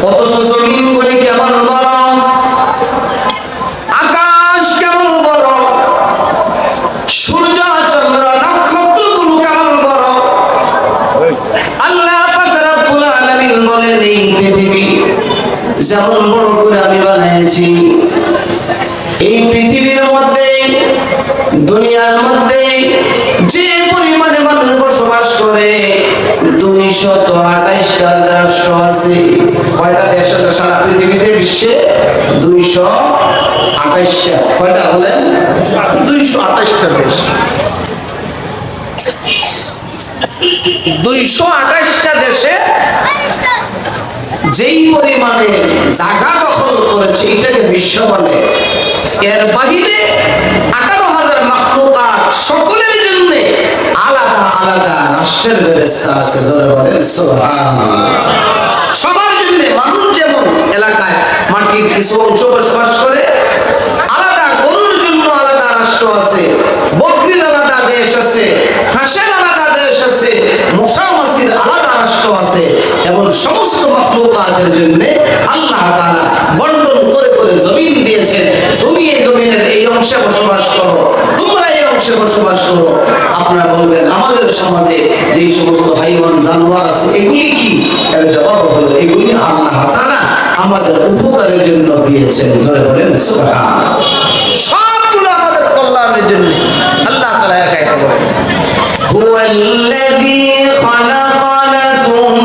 অথচ জমিন গুলি কেমন বড়, আকাশ কেমন বড়, সূর্য চন্দ্র নক্ষত্রগুলো কেমন বড়। আল্লাহ পাক রব্বুল আলামিন বলেন এই পৃথিবী যেমন বড় করে আমি বানিয়েছি, এই পৃথিবীর মধ্যে দুনিয়ার মধ্যে যে পরিমাণে মানুষ বসবাস করে 228টা রাষ্ট্র আছে। কয়টা দেশ আছে সারা পৃথিবীতে? বিশ্বে 228টা। কয়টা বলেন? 228টা দেশ। 228টা দেশে যেই পরিমাণে জায়গা দখল করেছে এটাকে বিশ্ব বলে। এর বাহিরে 18,000 মাখলুকাত, সকলের জন্য আলাদা আলাদা রাষ্ট্রের ব্যবস্থা আছে। জোরে বলেন সুবহানাল্লাহ। সবার জন্য মানুষ যেমন এলাকায় মাটির কিছু অংশ বসবাস করে, আলাদা গরুর জন্য আলাদা রাষ্ট্র আছে, বকরির আলাদা দেশ আছে, হাঁসের আলাদা দেশ আছে, মশা মাছির আলাদা রাষ্ট্র আছে। এবং সমস্ত মাখলুকাতের জন্য আল্লাহ তাআলা বন্টন করে করে জমিন দিয়েছেন। তুমি এই জমিনের এই অংশে বসবাস করো, তোমরা এই অংশে বসবাস করো। আপনারা বলবেন আমাদের সমাজে যেই সমস্ত হাইওয়ান জানোয়ার আছে এগুলি কি? এর জবাব হলো এগুলি আল্লাহ তাআলা আমাদের উপকারের জন্য দিয়েছেন। জোরে বলেন সুবহানাল্লাহ। সবগুলো আমাদের কল্যাণের জন্য আল্লাহ তাআলা একাই বলেন, হুয়াল্লাযী খালাকা লাকুম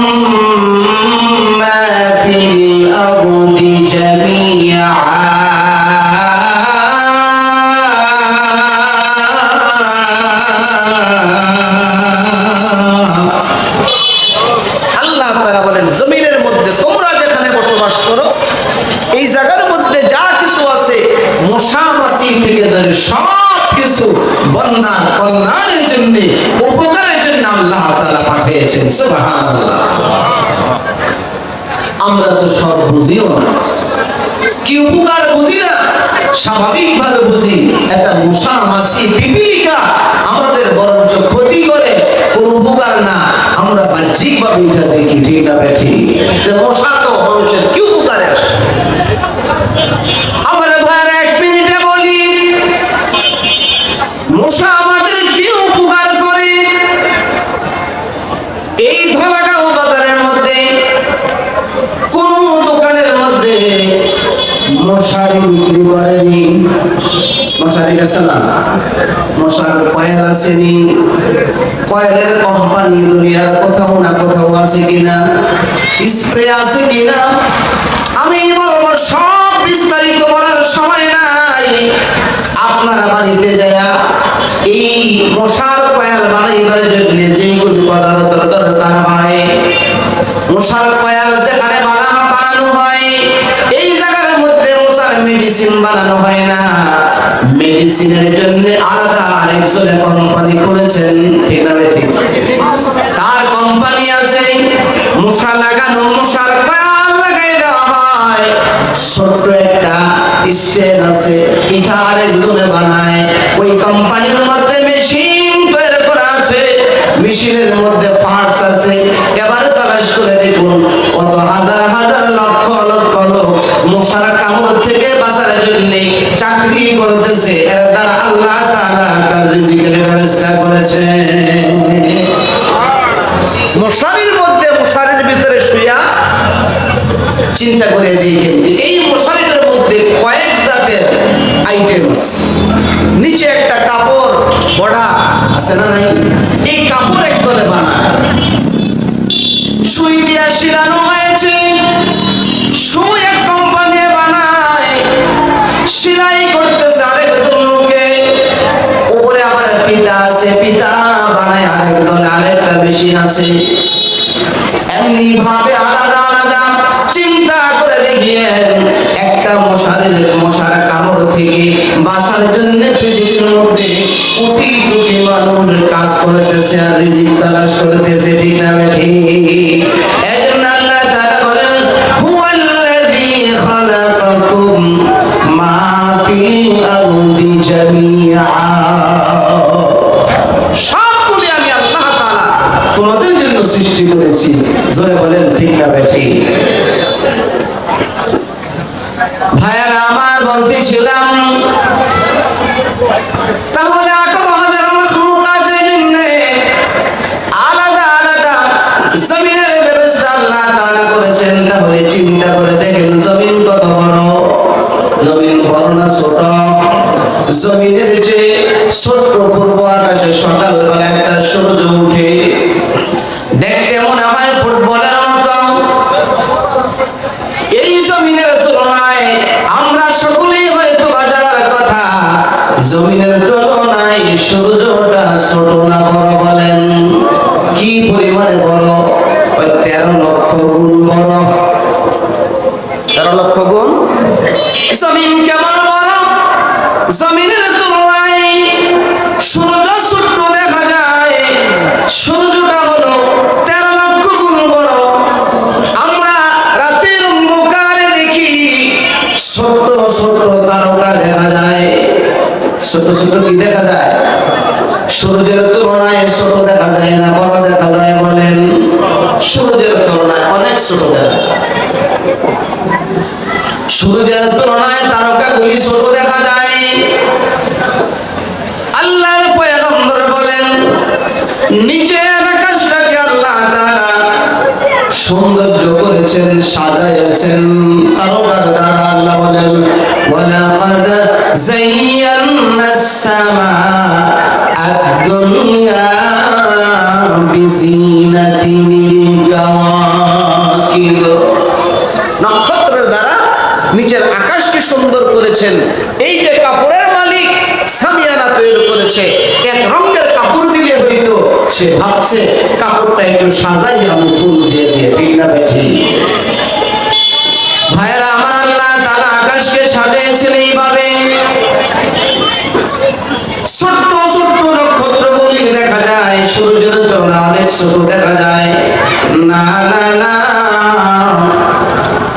মা ফিল আরদি জামিআ। আল্লাহ তাআলা বলেন জমিনের মধ্যে তোমরা যেখানে বসবাস করো এই জায়গার মধ্যে যা কিছু আছে মশা মাছি থেকে ধরে সব কিছু বান্দার কল্যাণের জন্য, উপকারের জন্য আল্লাহ তাআলা পাঠিয়েছেন। সুবহানাল্লাহ। আমরা তো সব বুঝিও না, কি উপকার বুঝি না, স্বাভাবিকভাবে বুঝি একটা মশা মাছি পিপিলিকা আমাদের বরঞ্চ ক্ষতি করে, কোনো উপকার না। আমরা বাহ্যিকভাবে এটা দেখি, ঠিক না বেঠি? যে মশা তো মানুষের কি উপকারে আসে। আমার ভাইয়ের 1 মিনিটে বলি মশা আমাদের কি উপকার করে। এই ধলাগাঁও বাজারের মধ্যে কোন দোকানের মধ্যে মশারি বিক্রি করেনি। মশারি আছে না? মশার কয়েল আসেনি। কয়েলের কোম্পানি দুনিয়ার কোথাও না কোথাও আছে কিনা, স্প্রে আছে কিনা, আমি বলবো সব বিস্তারিত বলার সময় নাই। আপনারা বাড়িতে যায়া এই মশার কয়েল বানাইবার জন্য যেগুলি পদার্থের দরকার হয়, মশার কয়েল যেখানে বানানো হয় এই জায়গার মধ্যে মশার মেডিসিন বানানো হয় না। মেডিসিনের জন্য আলাদা আরেকজনে কোম্পানি খুলেছেন, ঠিক না ঠিক? তার কোম্পানি আছে, মশা লাগানো মশার কয়েল লাগাই দেওয়া হয়। ছোট্ট একটা স্টেন আছে, এটা আরেকজনে বানায়। ওই কোম্পানির মধ্যে মেশিন তৈরি করা আছে, মেশিনের মধ্যে পার্টস আছে। এবার তালাশ করে দেখুন কত হাজার হাজার লক্ষ লক্ষ লোক মশার কামড় থেকে বাঁচার জন্য চাকরি করতেছে। এর দ্বারা আল্লাহ তাআলা তার রিজিকের ব্যবস্থা করেছেন। মশারির মধ্যে, মশারির ভিতরে শুয়া চিন্তা করে দেখেন যে এই মশারিটার মধ্যে কয়েক জাতের আইটেম আছে। নিচে একটা কাপড় বড়া আছে না নাই? এই কাপড় একদলে বানায়, সুই দিয়া শিলানো হয়েছে। সুই এক কোম্পানি বানায়, সেলাই করতেছে আরেকজন লোকে। উপরে আবার ফিতা আছে, ফিতা বানায় আরেক দলে, আরেকটা মেশিন আছে। এমনি ভাবে আলাদা আলাদা চিন্তা করে দেখিয়েন একটা মশার কামড় থেকে বাঁচার জন্য পৃথিবীর মধ্যে কোটি কোটি মানুষ কাজ করতেছে আর রিজিক তালাশ করতেছে, ঠিক না ঠিক? এজন্য আল্লাহ তাআলা বলেন হুয়াল্লাযী খালাকাকুম মা ফিল আরদি জামিআ। সবগুলো আমি আল্লাহ তাআলা তোমাদের জন্য সৃষ্টি করেছি। জোরে বলেন ঠিক না ঠিক? বলতেছিলাম তাহলে 18,000 মাখলুকাতের জন্য আলাদা আলাদা জমিনের ব্যবস্থা আল্লাহ তাআলা করেছেন। তাহলে চিন্তা করে দেখেন জমিন কত বড়, জমিন বড় না ছোট? জমিনের যে ছোট্ট পূর্ব আকাশে সকালবেলা একটা সূর্য উঠে, দেখতে মনে হয় ফুটবলের মতো। এই জমিনের তুলনায় আমরা সকলেই হয়তো বাজার কথা, জমিনের তুলনায় সূর্যটা ছোট না বড়? বলেন কি পরিমাণে বড়? 13 লক্ষ গুণ বড়। 13 লক্ষ গুণ। জমিন কেমন বড়? জমিনের তুলনায় সূর্য ছোট্ট দেখা যায়, সূর্যটা হলো 13 লক্ষ গুণ বড়। আমরা রাতের অন্ধকারে দেখি ছোট্ট ছোট্ট তারকা দেখা যায়। ছোট্ট ছোট্ট কি দেখা যায়? সূর্যের তুলনায় ছোট দেখা যায় না বড় দেখা যায়? বলেন সূর্যের তুলনায় অনেক ছোট দেখা যায়। সূর্যের তুলনায় তারকাগুলি ছোট দেখা যায়। আল্লাহর পয়গম্বর বলেন নিচের আকাশটাকে আল্লাহ তাআলা সৌন্দর্য করেছেন, সাজাইছেন তারকার দ্বারা। আল্লাহ বলেন ওয়ালাকাদ যায়্যানাস সামাআ আদ-দুনিয়া বিজিনাতিল কাওয়াকিব। নক্ষত্রের দ্বারা নিচের আকাশকে সুন্দর করেছেন। এই যে কাপড়ের মালিক সামিয়ানা তৈরি করেছে, এক রঙের কাপড় দিলে হইতো সে ভাবছে কাপড়টা একটু সাজাই আমি ফুল দিয়ে দিয়ে, ঠিক না বেঠি? ভাইরা আমার, আল্লাহ তাআলা আকাশকে সাজিয়েছেন এইভাবে। ছোট্ট ছোট্ট নক্ষত্রগুলি দেখা যায়, সূর্যের তুলনায় অনেক ছোট দেখা যায়। না না না,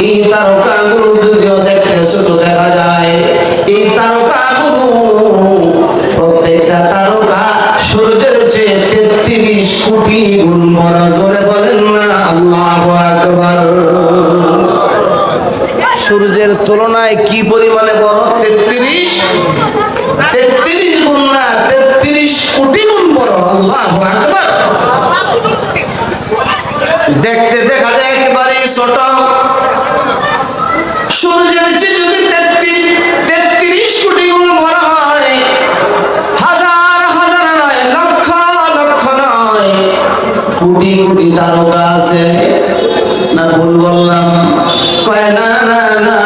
এই তারকাগুলো যদিও দেখতে ছোট দেখা যায়, এই তারকাগুলো প্রত্যেকটা তারকা সূর্যের চেয়ে 33 কোটি গুণ বড়। জোরে বলেন না আল্লাহু আকবার। সূর্যের তুলনায় কি পরিমাণে বড়? 33 গুণ না, 33 কোটি গুণ বড়। আল্লাহু আকবার। দেখতে দেখা যায় একেবারে ছোট। সূর্যের চেয়ে যদি 33 কোটি গুণ বড় হয়, হাজার হাজার নয়, লক্ষ লক্ষ নয়, কোটি কোটি তারকা আছে না? ভুল বললাম? কয় না না না,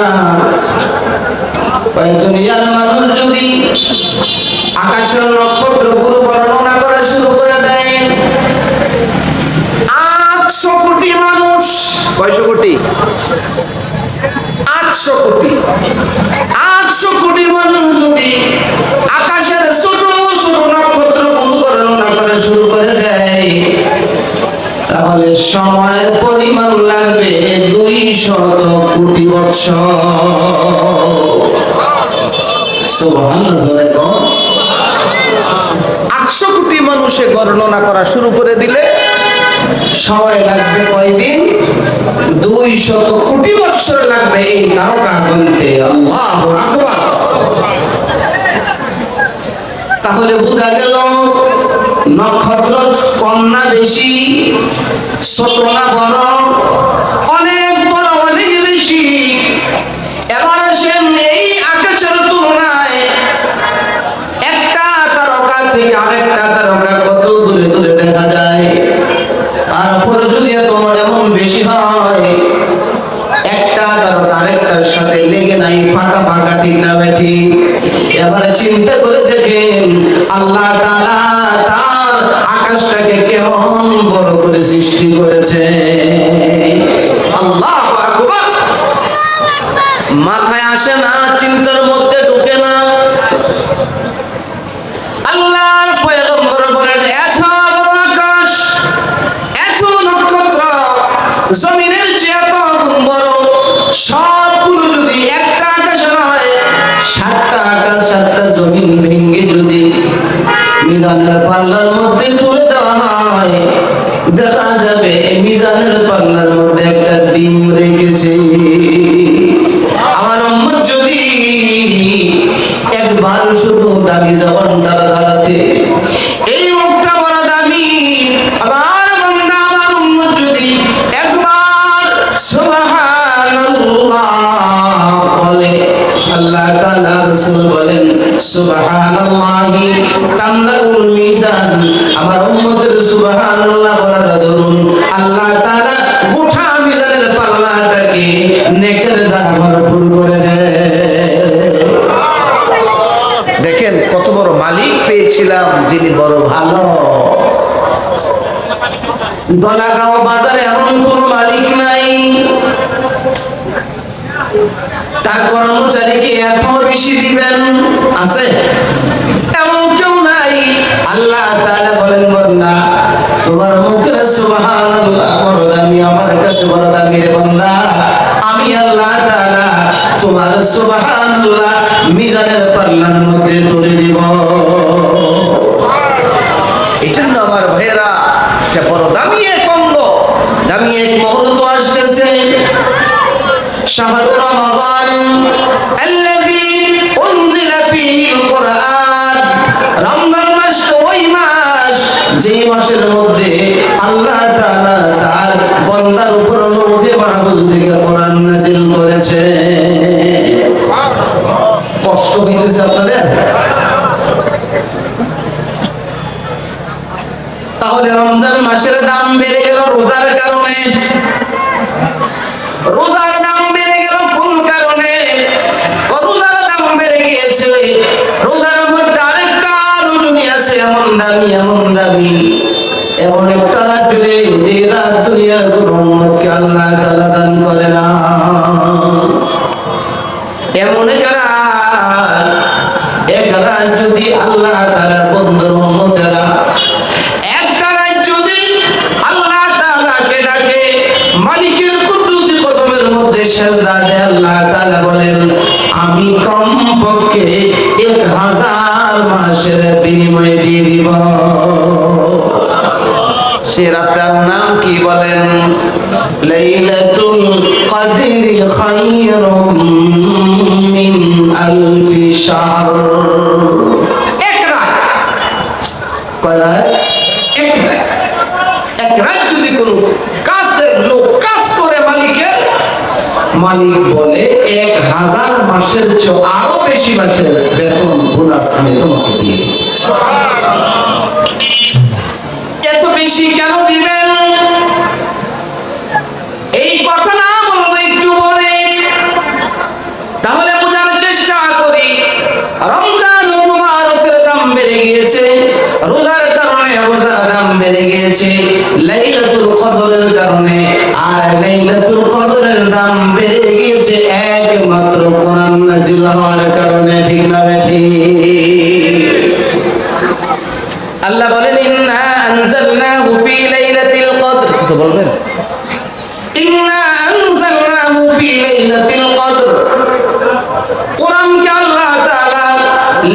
কয় দুনিয়ার মানুষ যদি আকাশের নক্ষত্রগুলো বর্ণনা করা শুরু করে দেয়, 800 কোটি মানুষ। কয়শো কোটি? 800 কোটি। 800 কোটি মানুষ যদি আকাশের ছোট ছোট নক্ষত্রগুলো বর্ণনা করা শুরু করে দেয়, তাহলে সময়ের পরিমাণ লাগবে 200 কোটি বছর। সুবহানাল্লাহ। 800 কোটি মানুষে গণনা করা শুরু করে দিলে সময় লাগবে কয়দিন? 200 কোটি বছর লাগবে এই তারকা গুনতে। আল্লাহু আকবার। তাহলে বোঝা গেল নক্ষত্র কম না বেশি, ছোট না বড়? অনেক বড়, অনেক বেশি। এবার আসেন এই আকাশের তুলনায় একটা তারকা থেকে আরেকটা তারকা কত দূরে দূরে দেখা যায়। তারপরে যদি তোমার এমন বেশি হয়, একটা তারকা আরেকটার সাথে লেগে নাই, ফাঁকা ফাঁকা, ঠিক না বেঠি? এবারে চিন্তা করে দেখেন আল্লাহ তাআলা তার আকাশটাকে কেমন বড় করে সৃষ্টি করেছে। আল্লাহু আকবার। মাথায় আসে না, চিন্তার মধ্যে ঢোকে না। আল্লাহর পয়গম্বর বলেন এত বড় আকাশ, এত নক্ষত্র, জমিনের চেয়ে এত গুণ বড়, সবগুলো যদি একটা আকাশে নয়, 7টা আকাশ 7টা জমিন ভেঙে যদি মিজানের পাল্লার মধ্যে তুলে দেওয়া হয়, দেখা যাবে মিজানের পাল্লার মধ্যে একটা ডিম রেখেছে। আমার উম্মত যদি সুবহানাল্লাহি তামলাউল মিজান, আমার উম্মতের সুবহানাল্লাহ বলার দরুন আল্লাহ তাআলা গোটা মিজানের পাল্লাটাকে নেকের দ্বারা ভরপুর করে দেয়। দেখেন কত বড় মালিক পেয়েছিলাম, যিনি বড় ভালো। দলাগাঁও বাজারে এমন কোন মালিক নাই তার কর্মচারীকে এত বেশি দিবেন, আছে? এমন কেউ নাই। আল্লাহ তাআলা বলেন, বান্দা তোমার মুখের সুবহানাল্লাহ বড় দামি, আমার কাছে বড় দামি রে বান্দা। আমি আল্লাহ তাআলা তোমার সুবহানাল্লাহ মিজানের পাল্লার মধ্যে তুলে দিব। এই জন্য আমার ভাইয়েরা, যে বড় দামি এক অঙ্গ, দামি এক মুহূর্ত আসতেছে। শাহরু রমাদান আল্লাযী উনজিলা ফীহিল কুরআন, রমজান মাস তো ওই মাস যে মাসের মধ্যে আল্লাহ তাআলা তার বান্দার উপর লৌহে মাহফুজ থেকে কোরআন নাযিল করেছে। কষ্ট হইতেছে আপনাদের? তাহলে রমজান মাসের দাম বেড়ে গেল রোজার কারণে। রোজার দাম বেড়ে গেল কোন কারণে? রোজার দাম বেড়ে গিয়েছে, রোজার মধ্যে আরেকটা রজনী আছে এমন দামি, এমন দামি, এমন একটা রাত্রে যে রাত দুনিয়ার কোন উম্মতকে আল্লাহ তাআলা দান করে না। এমন এক রাত যদি আল্লাহ তাআলার বন্ধুর উম্মতেরা একটা রাত যদি আল্লাহ তাআলাকে ডাকে, মালিকের কুদরতি কদমের মধ্যে সেজদা দেয়, আল্লাহ তাআলা বলেন আমি কমপক্ষে 1000 মাসের বিনিময় দিয়ে দিব। সে রাতের নাম কি বলেন? লাইলাতুল কদরি খায়রুম মিন আলফি শাহর। এক রাত, কয় রাত? এক রাত যদি কোন কাজের লোক কাজ করে মালিকের, মালিক বলে 1000 মাসের চেয়ে আরো বেশি মাসের বেতন বোনাস আমি তোমাকে দিয়ে দেব। এত বেশি কেন দিবেন? এই কথা না বলবো একটু পরে, তাহলে বোঝার চেষ্টা করি। রমজান মুবারকের দাম বেড়ে গিয়েছে, রোজার কারণে রোজার দাম বেড়ে গিয়েছে, লাইলাতুল কদরের কারণে। আর লাইলাতুল কদরের দাম বেড়ে গিয়েছে একমাত্র কোরআন নাযিল হওয়ার কারণে। ঠিক না ঠিক? আল্লাহ বলেন ইন্না আনজালনাহু ফি লাইলাতিল কদর। কিছু বলবেন? ইন্না আনজালনাহু ফি লাইলাতিল কদর, কোরআনকে আল্লাহ তাআলা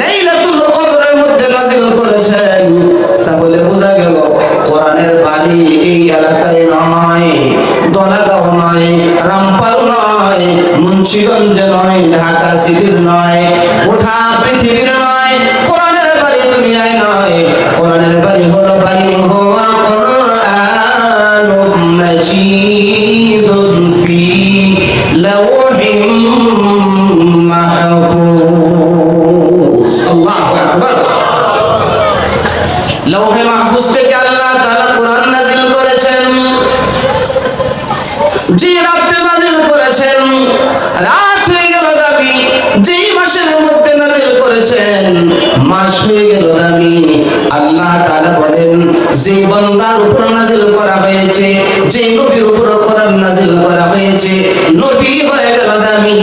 লাইলাতুল কদরের মধ্যে নাযিল করেছেন। তাহলে বোঝা গেল কোরআনের বাড়ি এই এলাকায় নয়, দলাগাঁও নয়, রামপাল নয়, মুন্সিগঞ্জ নয়, ঢাকা সিটির নয়, গোটা পৃথিবীর নয়। কোরআনের বাড়ি দুনিয়ায় নয়, কোরআনের বাড়ি হলো বাড়ি হুয়া কুরআনুম মাজিদুন ফি লাওহিম মাহফুজ। আল্লাহু আকবার। লৌহে মাহফুজ থেকে আল্লাহ তাআলা কোরআন নাযিল করেছেন। যে রাত্রে নাযিল করেছেন, রাত হয়ে গেল দামি। যেই মাসের মধ্যে নাযিল করেছেন, মাস হয়ে গেল দামি। আল্লাহ তাআলা বলেন যে বান্দার উপর নাযিল করা হয়েছে, যে নবীর উপর কোরআন নাযিল করা হয়েছে, নবী হয়ে গেল দামি।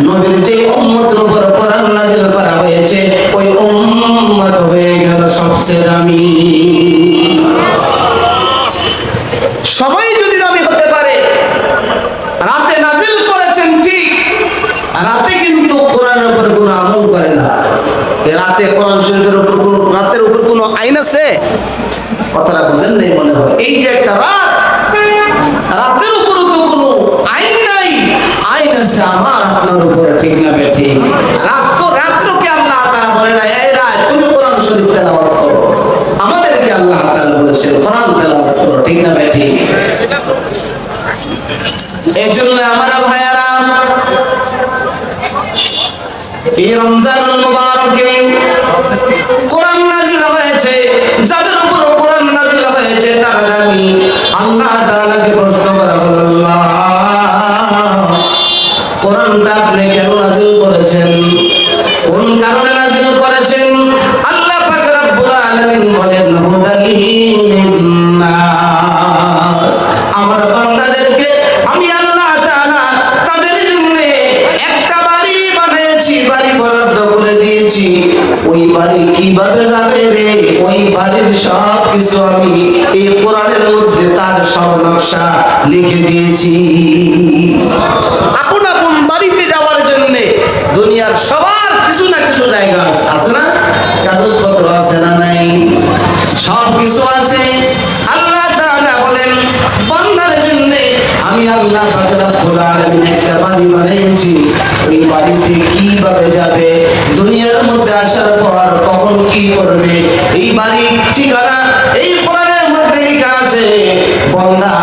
নবীর যে উম্মতের উপর কোরআন নাযিল করা হয়েছে, ওই উম্মত হয়ে গেল সবচেয়ে দামি। সবাই যদি দামি হতে পারে, রাতে নাযিল করেছেন ঠিক, রাতে কিন্তু কোরআনের উপর কোনো আমল করে না। রাতে কোরআন শরীফের উপর কোনো, রাতের উপর কোনো আইন আছে? কথাটা বুঝেন নাই মনে হয়। এই যে একটা রাত, রাতের উপরও তো কোনো আইন নাই, আইন আছে আমার আপনার উপরে। ঠিক না বেঠিক? রাত্রকে আল্লাহ তাআলা বলে না এই রাত তুমি কোরআন শরীফ তেলাওয়াত করো, আমাদেরকে আল্লাহ তাআলা বলেছেন কোরআন তেলাওয়াত করো। ঠিক না বেঠিক? এই জন্য আমার ভাইয়ারা, এই রমজানুল মুবারক সম্পর্কে কোরআন নাযিল হয়েছে, যাদের উপর কোরআন নাযিল হয়েছে তারা দামি। আল্লাহ তাআলাকে প্রশ্ন করা হলো, আল্লাহ কোরআনটা আপনি কেন নাযিল করেছেন, কোন কারণে নাযিল করেছেন? আল্লাহ পাক রব্বুল আলামিন বলেন, হুদাল লিন্নাস, আমার বান্দাদেরকে আমি আল্লাহ তাআলা তাদের জন্য একটা বাড়ি বানিয়েছি, বাড়ি বরাদ্দ করে দিয়েছি। ওই বাড়ি কিভাবে যাবে রে, ওই বাড়ির সব কিছু আমি এই কোরআনের মধ্যে তার সব নকশা লিখে দিয়েছি। আপন আপন বাড়িতে যাওয়ার জন্য দুনিয়ার সবার কিছু না কিছু জায়গা আছে না, কাগজপত্র আছে না নাই, সব কিছু আছে। আল্লাহ তাআলা বলেন, বান্দার জন্য আমি আল্লাহ পাক রব্বুল আলামিন একটা বাড়ি বানিয়েছি। ওই বাড়িতে কিভাবে যাবে, দুনিয়ার মধ্যে আসার পর কখন কি করবে, এই বাড়ির ঠিকানা এই কোরআনের মধ্যে লেখা আছে। বান্দা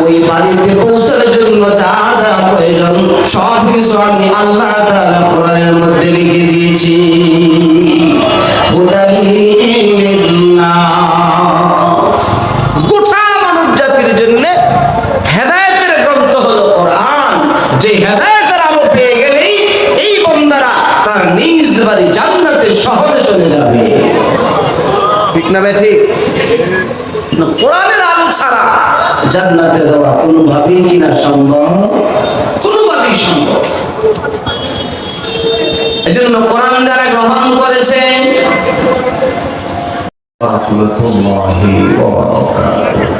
ওই বাড়িতে পৌঁছার জন্য যা যা প্রয়োজন সব কিছু আমি আল্লাহ তাআলা কোরআনের মধ্যে লিখে দিয়েছি। হুদাল লিন্নাস, গোটা মানব জাতির জন্য হেদায়েতের গ্রন্থ হলো কোরআন। যে হেদায়েতের আলো পেয়ে গেলেই এই বান্দারা তার নিজ বাড়ি জান্নাতে সহজে চলে যাবে। ঠিক না ভাই? ঠিক। কোরআনের আলো ছাড়া জান্নাতে যাওয়া কোনোভাবেই কিনা সম্ভব, কোনোভাবেই সম্ভব। এজন্য কোরআন যারা গ্রহণ করেছেন, রাহমাতুল্লাহি ওয়া বারাকাতুহু,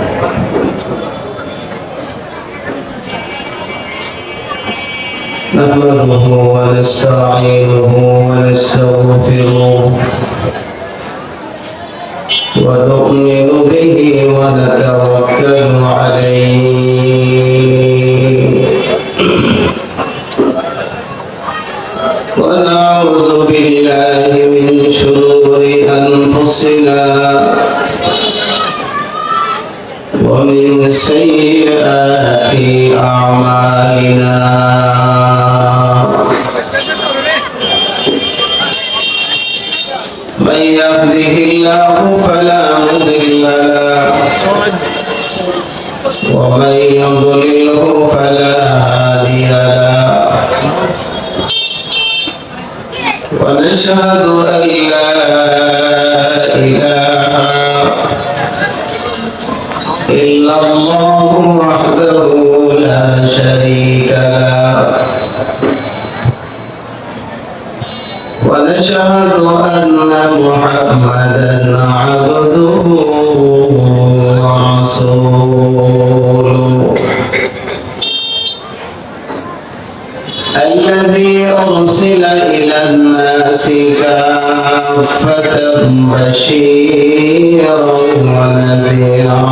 نحمده ونستعينه ونستغفره ونؤمن به ونتوكل عليه ونعوذ بالله من شرور أنفسنا ومن سيئات أعمالنا. من يهده الله فلا مضل له ومن يضلله فلا هادي له. ونشهد أن لا إله إلا الله وحده لا شريك له. ونشهد أن محمدا عبده ورسوله الذي أرسل إلى الناس كافة بشيرا ونذيرا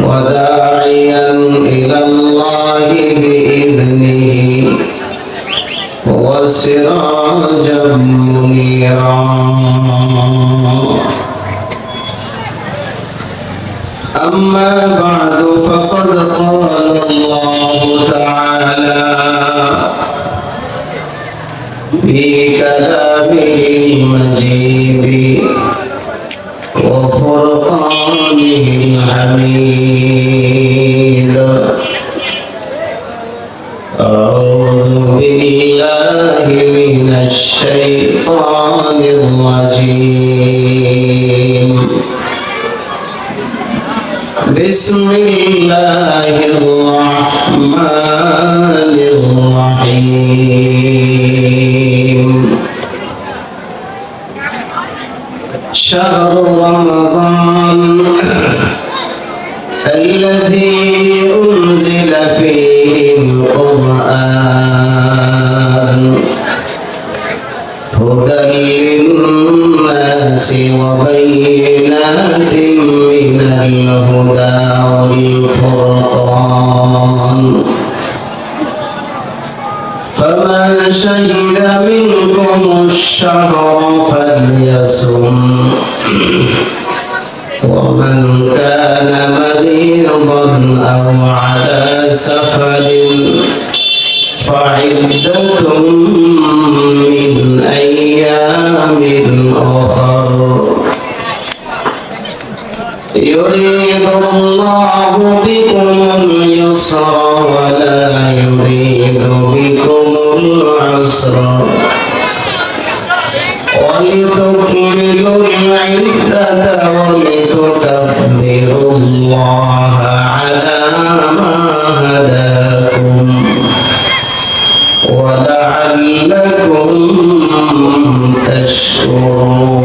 وداعيا إلى الله بإذنه وسراجا منيرا. أما بعد فقد قال الله تعالى في كلامه المجيد وفرقانه الحميد. أعوذ بالله من الشيطان الرجيم. بسم الله الرحمن الرحيم. شهر رمضان الذي أنزل فيه القرآن هدى للناس وبينات من الهدى والفرقان. فمن شهد منكم الشهر فليصم ومن كان مريضا أو على سفر فعدة من أيام أخر يريد الله بكم اليسر ولا يريد بكم العسر ولتكملوا العدة ولتكبروا الله على ما هداكم ولعلكم تشكرون.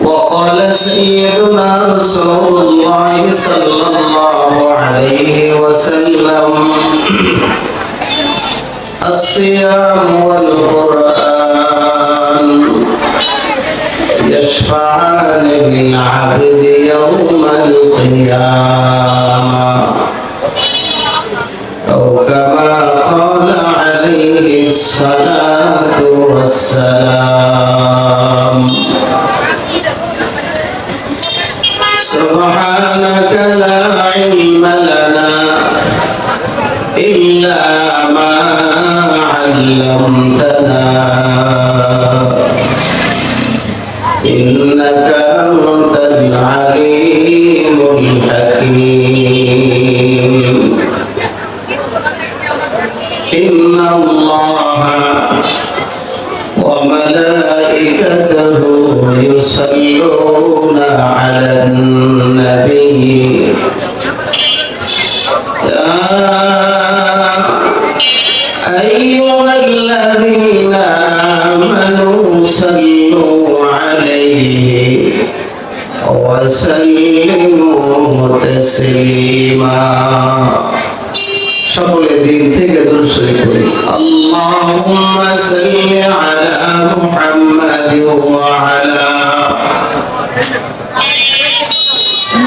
وقال سيدنا رسول الله صلى الله عليه وسلم الصيام والقرآن يشفعان للعبد يوم القيامة أو كما قال عليه الصلاة والسلام. سبحانك لا علم لنا إلا ما علمتنا إنك أنت العليم الحكيم. إن الله وملائكته يصلون على النبي يا أيها الذين آمنوا صلوا عليه وسلموا تسليما. সকলে দিন থেকে দরুদ শরীফ পড়ি। আল্লাহুম্মা সাল্লি আলা মুহাম্মাদ ওয়া আলা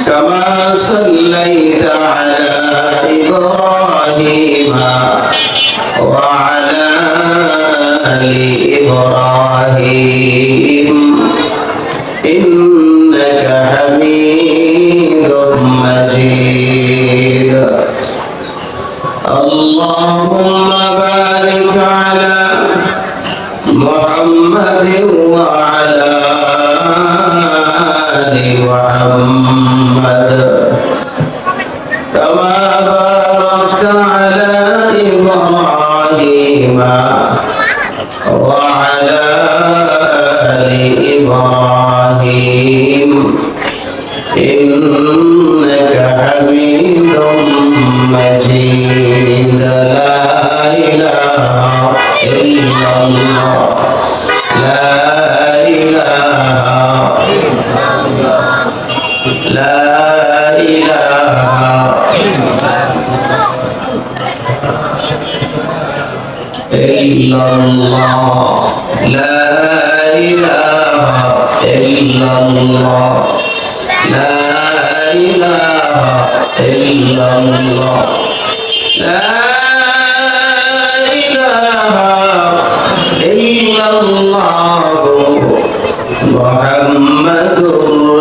কামা সাল্লাইতা আলা ইব্রাহিম ওয়া আলা আলি ইব্রাহিম ইন্নাকা হামিদুম মাজিদ। اللهم بارك على محمد وعلى آل محمد كما باركت على إبراهيم وعلى آل إبراهيم إنك حميد مجيد. لا إله إلا الله لا إله لا إله إلا الله لا إله إلا الله لا إله إلا الله لا إله إلا الله محمد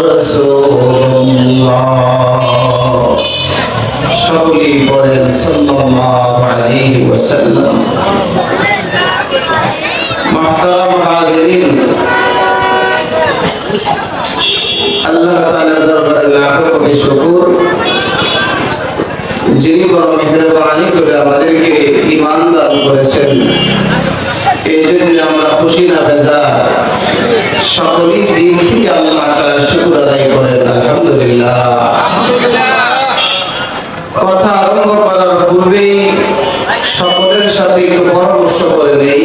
رسول الله. সকলেই বলেন সাল্লাল্লাহু আলাইহি ওয়াসাল্লাম। মুহতারাম হাজিরিন, আল্লাহ তাআলার দরবারে লাখো কোটি শুকর, যিনি বড় মেহেরবানি করে আমাদেরকে ঈমান দান করেছেন। এই জন্য আমরা খুশি না বেজার সকলেই দিন থেকে আল্লাহ তাআলার শুকর আদায় করেন আলহামদুলিল্লাহ। কথা আরম্ভ করার পূর্বেই সকলের সাথে একটু পরামর্শ করে নেই।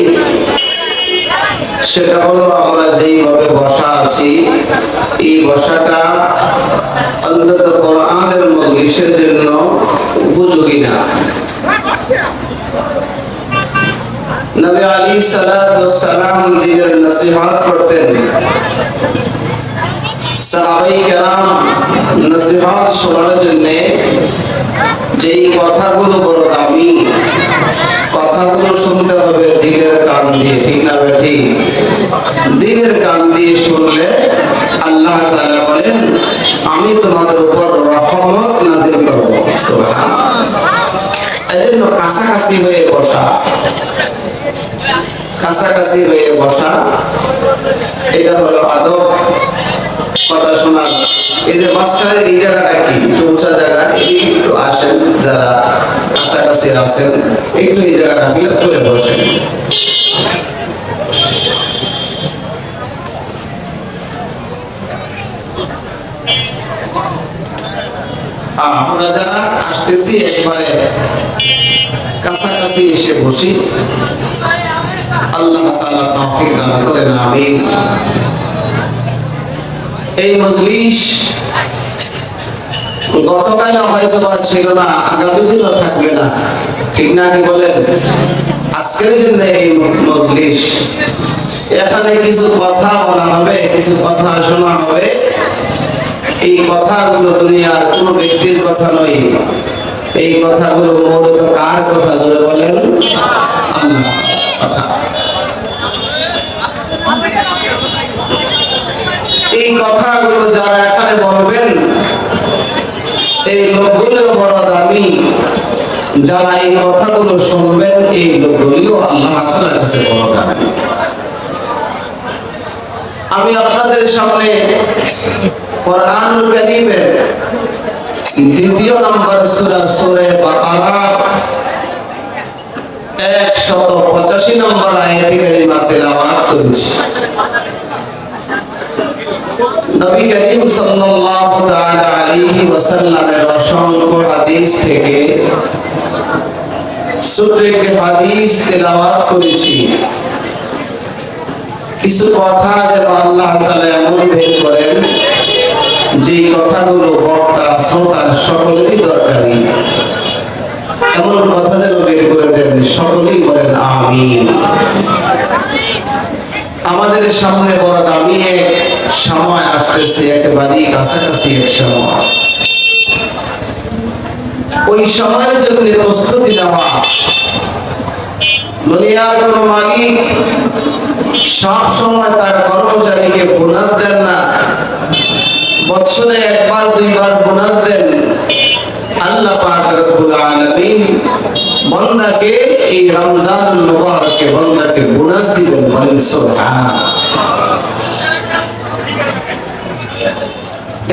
সেটা হলো আমরা যেইভাবে বসা আছি এই বসাটা অন্তত কোরআনের মজলিসের জন্য উপযোগী না। নবী আলাইহিস সালাতু ওয়াস সালাম দিনের নসিহত করতেন, সাহাবায়ে কেরাম নসিহত শোনার জন্য যেই কথাগুলো বড় দামি, কথাগুলো শুনতে হবে দিলের কান দিয়ে, ঠিক না বেঠি? দিলের কান দিয়ে শুনলে আল্লাহ তাআলা বলেন আমি তোমাদের উপর রহমত নাযিল করব। কাছাকাছি হয়ে বসা, কাছাকাছি হয়ে বসা, এটা হলো আদব। কথা শোনার এই যে মাঝখানের এই জায়গাটা কি একটু উঁচা জায়গা, এদিকে একটু আসেন, যারা কাছাকাছি আছেন একটু এই জায়গাটা ফিল আপ করে বসেন। আমরা যারা আসতেছি একবারে কাছাকাছি এসে বসি, আল্লাহ তাআলা তৌফিক দান করেন, আমিন। এই মজলিস গতকাল হয়তো বা ছিল না, আগামী দিনও থাকবে না, ঠিক না? কি বলেন? আজকের জন্য এই মজলিস, এখানে কিছু কথা বলা হবে, কিছু কথা শোনা হবে। এই কথাগুলো দুনিয়ার কোনো ব্যক্তির কথা নয়, এই কথাগুলো মূলত কার কথা জোরে বলেন? আল্লাহ কথা। এই কথাগুলো যারা এখানে বলবেন এই লোকগুলো বড় দামি, যারা এই কথাগুলো শুনবেন এই লোকগুলিও আল্লাহ তাআলার কাছে বড় দামি। আমি আপনাদের সামনে কোরআনুল কারীমের 2 নম্বর সূরা সূরা বাকারা 185 নম্বর আয়াত কারীমা তেলাওয়াত করেছি। নবী করিম সাল্লাল্লাহু তাআলা আলাইহি ওয়াসাল্লামের অসংখ্য হাদিস থেকে ছোট একটি হাদিস তেলাওয়াত করেছি। কিছু কথা যেন আল্লাহ তাআলা এমন বের করেন যে কথাগুলো বক্তা শ্রোতার সকলেরই দরকারি, এমন কথা যেন বের করে দেন, সকলেই বলেন আমিন। আমাদের সামনে বড় দামি এক সময় আসতেছে, একেবারেই কাছাকাছি এক সময়। ওই সময়ের জন্য প্রস্তুতি নেওয়া। দুনিয়ার কোন মালিক সব সময় তার কর্মচারীকে বোনাস দেন না, বছরে একবার দুইবার বোনাস দেন। আল্লাহ পাক রব্বুল আলামিন বান্দাকে এই রমজানুল মুবারকে বান্দাকে বোনাস দিবেন, বলেন সুবহানাল্লাহ।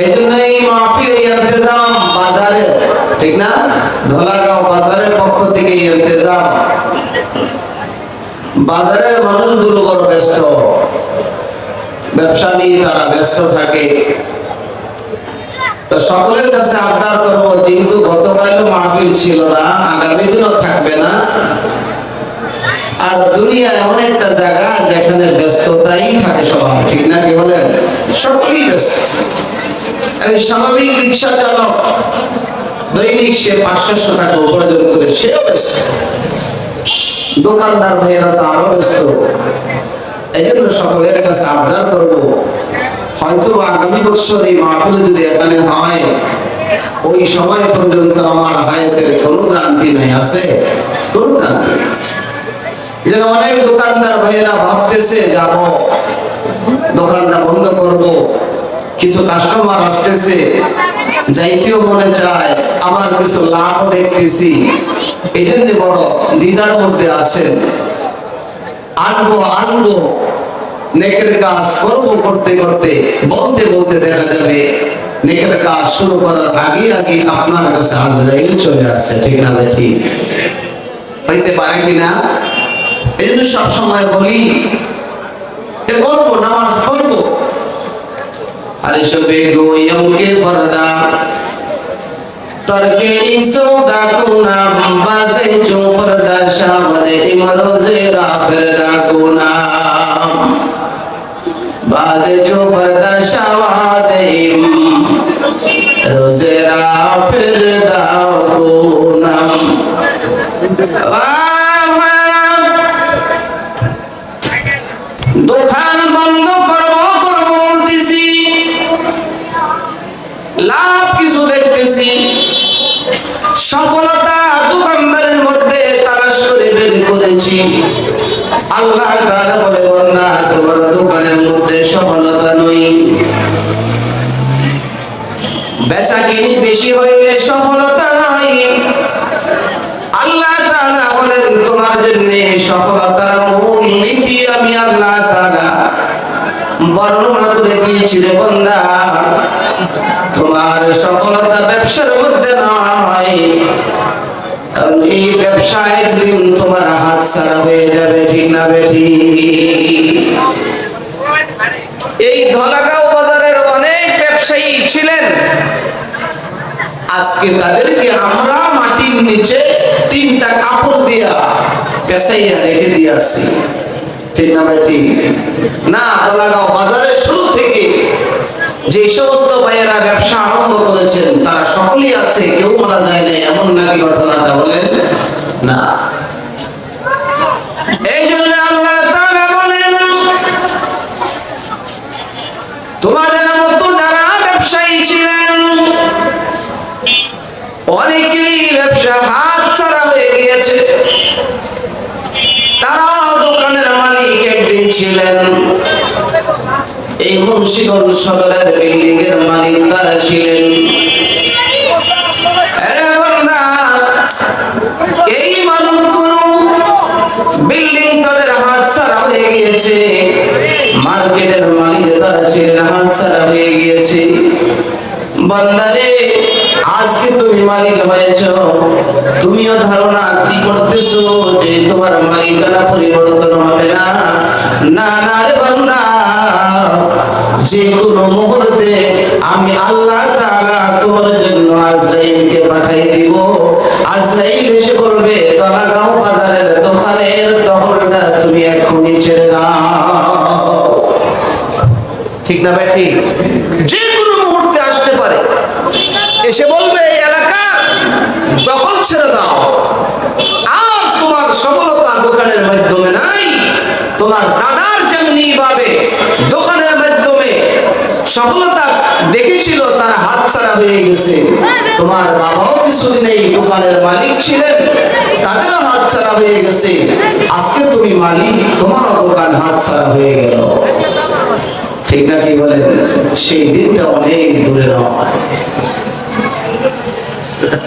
এজন্য এই মাহফিল ইন্তজাম বাজারে, ঠিক না? ধলাগাঁও বাজারের পক্ষ থেকে ইন্তজাম। বাজারের মানুষগুলো বড় ব্যস্ত, ব্যবসা নিয়ে তারা ব্যস্ত থাকে। তো সকলের কাছে আবদার করব, যেহেতু গতকাল মাহফিল ছিল না, আগামী দিনও থাকবে না, আর দুনিয়া এমন একটা জায়গা যেখানে ব্যস্ততাই থাকে সবার, ঠিক না? কি বলেন? সকলেই ব্যস্ত। এই স্বাভাবিক রিক্সা চালক দৈনিক সে 500 টাকা উপার্জন করে, সেও ব্যস্ত। দোকানদার ভাইয়েরা তো আরো ব্যস্ত। এই জন্য সকলের কাছে আবদার করবো, হয়তো আগামী বছর এই মাহফিল যদি এখানে হয়, ওই সময় পর্যন্ত আমার হায়াতের কোনো গ্যারান্টি নাই, আছে কোনো গ্যারান্টি। যেন অনেক দোকানদার ভাইয়েরা ভাবতেছে যাব, দোকানটা বন্ধ করব, কিছু কাস্টমার আসতেছে, যাইতেও মনে চায়, আবার কিছু লাভ দেখতেছি, এই জন্য বড় দ্বিধার মধ্যে আছেন। আনবো নেকের কাজ করব, করতে করতে বলতে বলতে দেখা যাবে নেকের কাজ শুরু করার আগে আগে আপনার কাছে আজরাইল চলে আসছে, ঠিক না? ঠিক হইতে পারে কিনা? এই জন্য সবসময় বলি করবো, নামাজ পড়বো, আর এসবে গোয়ম কে ফরদা তরকে ইসৌদা কুনাম বাজে চো ফরদা শাবদে ইমরোজে রা ফরদা কুনাম বাজে চো ফরদা শাবদে ইমরোজে রা ফরদা কুনাম। দোকান বন্ধ করব বলতেছি, লাভ কিছু দেখতেছি, সফলতা দোকানদারের মধ্যে তালাশ করে বের করেছি। আল্লাহ তাআলা বলে, বান্দা তোমার দোকানের মধ্যে সফলতা নই, বেচাকেনি বেশি হইলে সফলতা নয়। আল্লাহ তাআলা বলেন তোমার জন্য সফলতার মূল নীতি আমি আল্লাহ তাআলা বর্ণনা করে দিয়েছি রে বান্দা। তোমার সফলতা ব্যবসার মধ্যে নয়, কারণ এই ব্যবসা একদিন তোমার হাত ছাড়া হয়ে যাবে, ঠিক না বেঠি? এই ধলাগাঁও বাজারের অনেক ব্যবসায়ী ছিলেন, আজকে তাদেরকে আমরা মাটির নিচে 3টা কাপড় দিয়া পেছাইয়া রেখে দিয়ে আসছি, ঠিক না বেঠি? না, ধলাগাঁও বাজারের শুরু থেকে যে সমস্ত ভাইয়েরা ব্যবসা আরম্ভ করেছেন তারা সকলেই আছে, কেউ মারা যায় না, এমন নাকি ঘটনাটা? বলেন না। এই জন্য আল্লাহ তাআলা বলেন তোমাদের মতো যারা ব্যবসায়ী ছিলেন অনেকেরই ব্যবসা হাত ছাড়া হয়ে গিয়েছে। তারা দোকানের মালিক একদিন ছিলেন, এই মুন্সিগঞ্জ সদরের বিল্ডিং এর মালিক তারা ছিলেন। এই মানুষগুলো বিল্ডিং তাদের হাত ছাড়া হয়ে গিয়েছে, মার্কেটের মালিক তারা ছিলেন, হাত ছাড়া হয়ে গিয়েছে। বান্দারে, আজকে তুমি মালিক হয়েছো, তুমিও ধারণা কি করতেছো যে তোমার মালিকানা পরিবর্তন হবে না? না না রে বান্দা, যে কোনো মুহূর্তে আমি আল্লাহ তাআলা তোমার জন্য আজরাইলকে পাঠিয়ে দিব। আজরাইল এসে বলবে ধলাগাঁও বাজারের দোকানের দখলটা তুমি এক্ষুনি ছেড়ে দাও, ঠিক না ভাই? ঠিক। যে কোনো মুহূর্তে আসতে পারে, এসে বলবে এই এলাকার দখল ছেড়ে দাও। আর তোমার সফলতা দোকানের মাধ্যমে নাই, তোমার দাদার যেমনি ভাবে দোকানের মাধ্যমে সফলতা দেখেছিল তার হাত ছাড়া হয়ে গেছে, তোমার বাবাও কিছুদিন এই দোকানের মালিক ছিলেন, তাদেরও হাত ছাড়া হয়ে গেছে। আজকে তুমি মালিক, তোমারও দোকান হাত ছাড়া হয়ে গেল, ঠিক না? কি বলেন? সেই দিনটা অনেক দূরে নয়।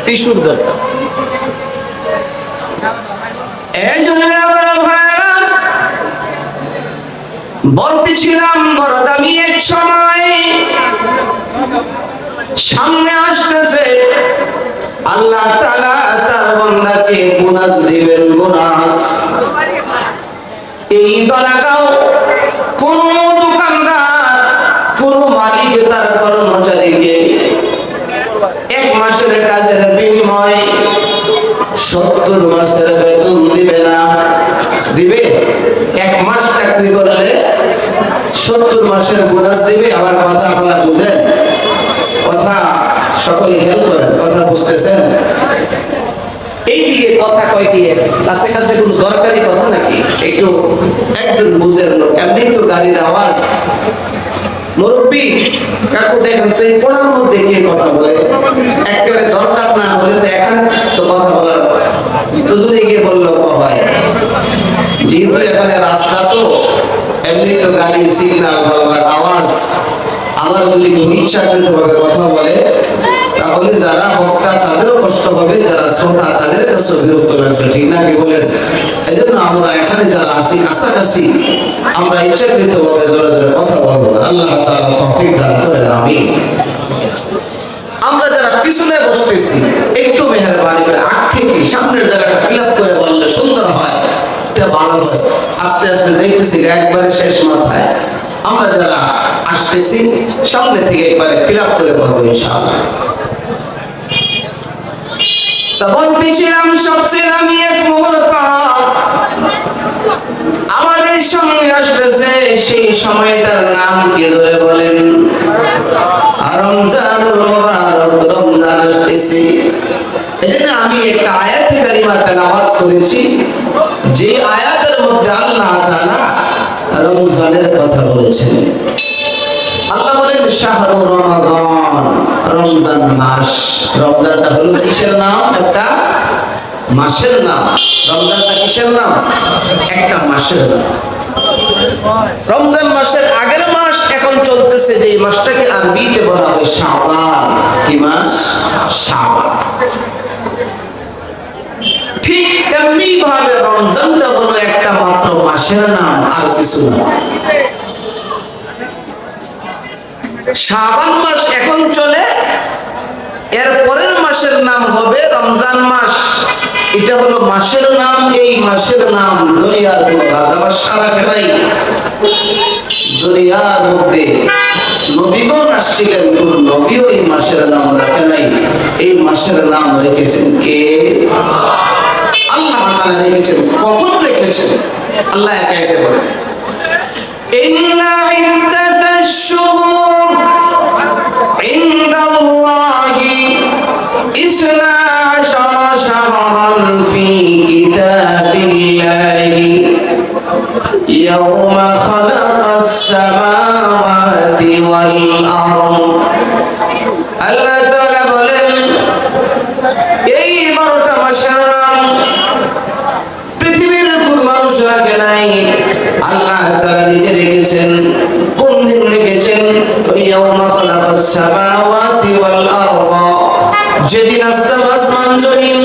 টিস্যুর দরকার। এই জন্য আমার ভাইরা বলতেছিলাম, বড় দামি এক সময় সামনে আসতেছে, আল্লাহ তাআলা তার বান্দাকে বোনাস দিবেন, বোনাস। এই ধলাগাঁও কোন দোকানদার, কোন মালিক তার কর্মচারীকে 1 মাসের কাজের বিনিময়ে 70 মাসের বেতন দিবে না। দিবে? 1 মাস চাকরি করলে 70 মাসের বোনাস দিবে। আবার কথা আপনারা বুঝেন? কথা সকলে খেয়াল করেন, কথা বুঝতেছেন? এইদিকে কথা কয় কি কাছে কাছে কোনো দরকারি কথা নাকি? একটু একজন বুঝেন লোক, এমনি তো গাড়ির আওয়াজ। মুরব্বী কাকু দেখেন তো, এই কোণার মধ্যে কে কথা বলে? একেবারে দরকার না হলে তো এখানে তো কথা বলার, একটু দূরে গিয়ে বললেও তো হয়। যেহেতু এখানে রাস্তা, তো এমনি তো গাড়ির সিগন্যাল বা আওয়াজ, আবার যদি ইচ্ছাকৃতভাবে কথা বলে তাহলে যারা বক্তা তাদেরও কষ্ট হবে, যারা শ্রোতা তাদের কাছে বিরক্ত লাগবে, ঠিক না? কি বলেন? এই জন্য আমরা এখানে যারা আছি কাছাকাছি, আমরা ইচ্ছাকৃতভাবে জোরে জোরে কথা বলবো না। আল্লাহ তাআলা তৌফিক দান করেন, আমিন। আমরা যারা পিছনে বসতেছি একটু মেহেরবানি করে আগ থেকে সামনের জায়গাটা ফিল আপ করে বললে সুন্দর হয়, এটা ভালো হয়। আস্তে আস্তে দেখতেছি একবারে শেষ মাথায়। আমরা যারা আসতেছি সামনে থেকে একবারে ফিল আপ করে বলবো ইনশাআল্লাহ। তা বলতেছিলাম, সবচেয়ে দামি এক মুহূর্ত আমাদের সঙ্গে আসতেছে, সেই সময়টার নাম কি ধরে বলেন? রমজানুল মুবারক, রমজান আসতেছে। এজন্য আমি একটা আয়াত কারিমা তেলাওয়াত করেছি, যে আয়াতের মধ্যে আল্লাহ তাআলা রমজানের কথা বলেছেন। আল্লাহ বলেন শাহরু রমাদান, রমজান মাস। রমজানটা হলো কিসের নাম? একটা মাসের নাম। রমজানটা কিসের নাম? একটা মাসের নাম। রমজান মাসের আগের মাস এখন চলতেছে, যে মাসটাকে আরবিতে বলা হয় শাবান। কি মাস? শাবান। ঠিক তেমনি ভাবে রমজানটা হলো একটা মাত্র মাসের নাম, আর কিছু না। শাবান মাস এখন চলে, এর পরের মাসের নাম হবে রমজান মাস। এটা হলো মাসের নাম। এই মাসের নাম দুনিয়ার কোন রাজা বাদশা রাখে নাই। দুনিয়ার মধ্যে নবীগণ আসছিলেন, কোন নবীও এই মাসের নাম রাখে নাই। এই মাসের নাম রেখেছেন কে? আল্লাহ তাআলা রেখেছেন। কখন রেখেছেন? আল্লাহ একা একা বলেন, ইন্না ইদ্দাতাশ শুহুর ইনদাল্লাহি ইসনা আশারা শাহরান ফি কিতাবিল্লাহি ইয়াওমা খালাকাস সামাওয়াতি ওয়াল আরদ। আল্লাহ তাআলা বলেন, এই 12টা মাসের নাম পৃথিবীর কোন মানুষ রাখে নাই, আল্লাহ তাআলা নিজে রেখেছেন। কোন দিন রেখেছেন? ইয়াউমা খালাকাস সামাওয়াতি ওয়াল আরদ, যেদিন আসমান জমিন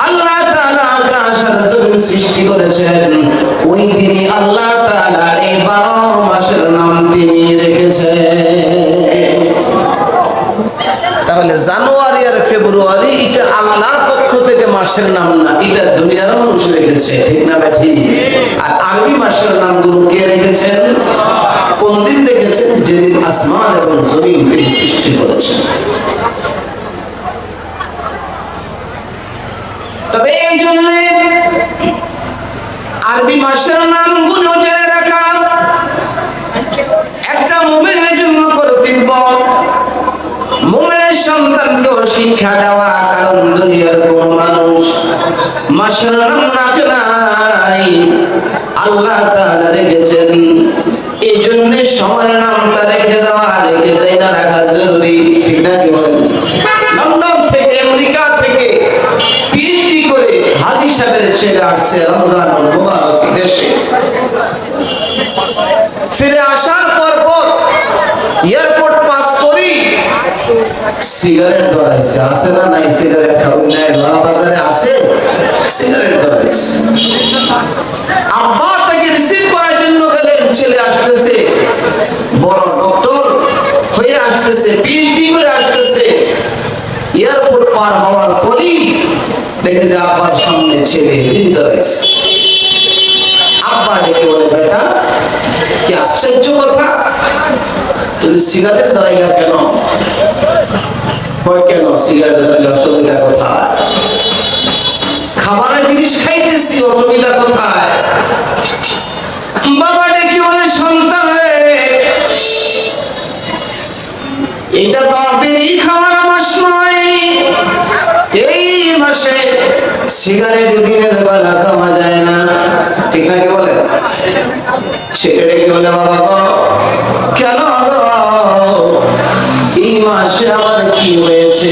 আল্লাহ তাআলা আকাশ আর জমিন সৃষ্টি করেছেন, ওই দিনই আল্লাহ তাআলা এই 12 মাসের নাম তিনি রেখেছেন। তাহলে জানুয়ারি আর ফেব্রুয়ারি এটা আল্লাহর পক্ষ থেকে মাসের নাম না, এটা দুনিয়ার মানুষ রেখেছে, ঠিক না বেঠি? আর আরবি মাসের নামগুলো কে রেখেছেন? কোন দিন রেখেছেন? যেদিন আসমান এবং জমিন তিনি সৃষ্টি করেছেন। তবে এই জন্য আরবি মাসের নামগুলো জেনে রাখা একটা মুমিনের জন্য কর্তব্য। মুমিনের সন্তানকেও শিক্ষা দেওয়া, কারণ দুনিয়ার কোন মানুষ মাসের নাম রাখে নাই, আল্লাহ তাআলা রেখেছেন। এই জন্য সময়ের নামটা রেখে দেওয়া, রেখে যাই না রাখা জরুরি, ঠিক না? কি বলেন? লন্ডন থেকে, আমেরিকা থেকে পিএইচডি করে হাজী সাহেবের ছেলে আসছে রমজান মুবারক দেশে। ফিরে আসার পর এয়ারপোর্ট পাস করি সিগারেট ধরাইছে। আছে না নাই? সিগারেট খাবেন না? ধরা বাজারে আছে সিগারেট ধরাইছে। আব্বা তাকে রিসিভ করার জন্য গেলেন, ছেলে আসতেছে, বড় ডক্টর হয়ে আসতেছে, পিএইচডি করে আসতেছে। এয়ারপোর্ট পার হওয়ার পরই দেখে যে আব্বার সামনে ছেলে বিড়ি ধরাইছে। আব্বা ডেকে বলে, বেটা কি আশ্চর্য কথা, তুমি সিগারেট ধরাইলা কেন? কয় কেন সিগারেট ধরাইলে অসুবিধা কোথায়? খাবারের জিনিস খাইতেছি, অসুবিধা কোথায়? বাবা ডেকে বলে, সন্তান রে, এটা তো বিড়ি খাওয়ার মাস নয়। এই মাসে সিগারেট দিনের বেলা খাওয়া যায় না, ঠিক না? কি বলে? ছেলে ডেকে বলে, বাবা গো, কেন গো, এই মাসে আমার কি হয়েছে?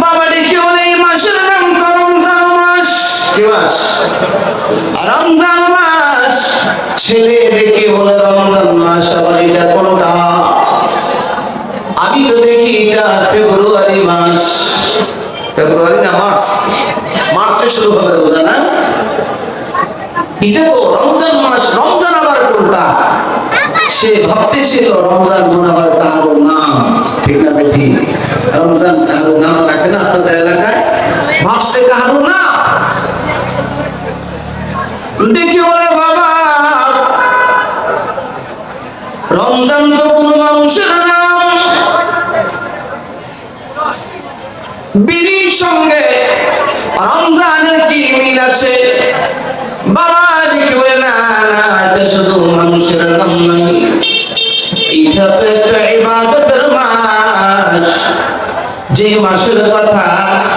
বাবা ডেকে বলে, এই মাসের নাম তো রমজান মাস। কি মাস? রমজান মাস। ছেলে ডেকে বলে, রমজান মাস আবার এটা কোনটা? আমি তো দেখি এটা ফেব্রুয়ারি মাস। ফেব্রুয়ারি না মার্চ? মার্চে শুরু হবে বোধহয়, না? এটা তো রমজান মাস। রমজান আবার কোনটা? সে ভাবতেছিল রমজান মনে হয় কারো নাম, ঠিক না বেঠি? রমজান কারো নাম রাখে না আপনাদের এলাকায়? ভাবছে কারো নাম। দেখি বলে, বাবা রমজান তো কোনো মানুষের নাম, বিড়ির সঙ্গে রমজানের কি মিল আছে? বাবা দেখি বলে, না না, এটা শুধু মানুষের নাম নয়, এটা তো একটা ইবাদতের মাস। যে মাসের কথা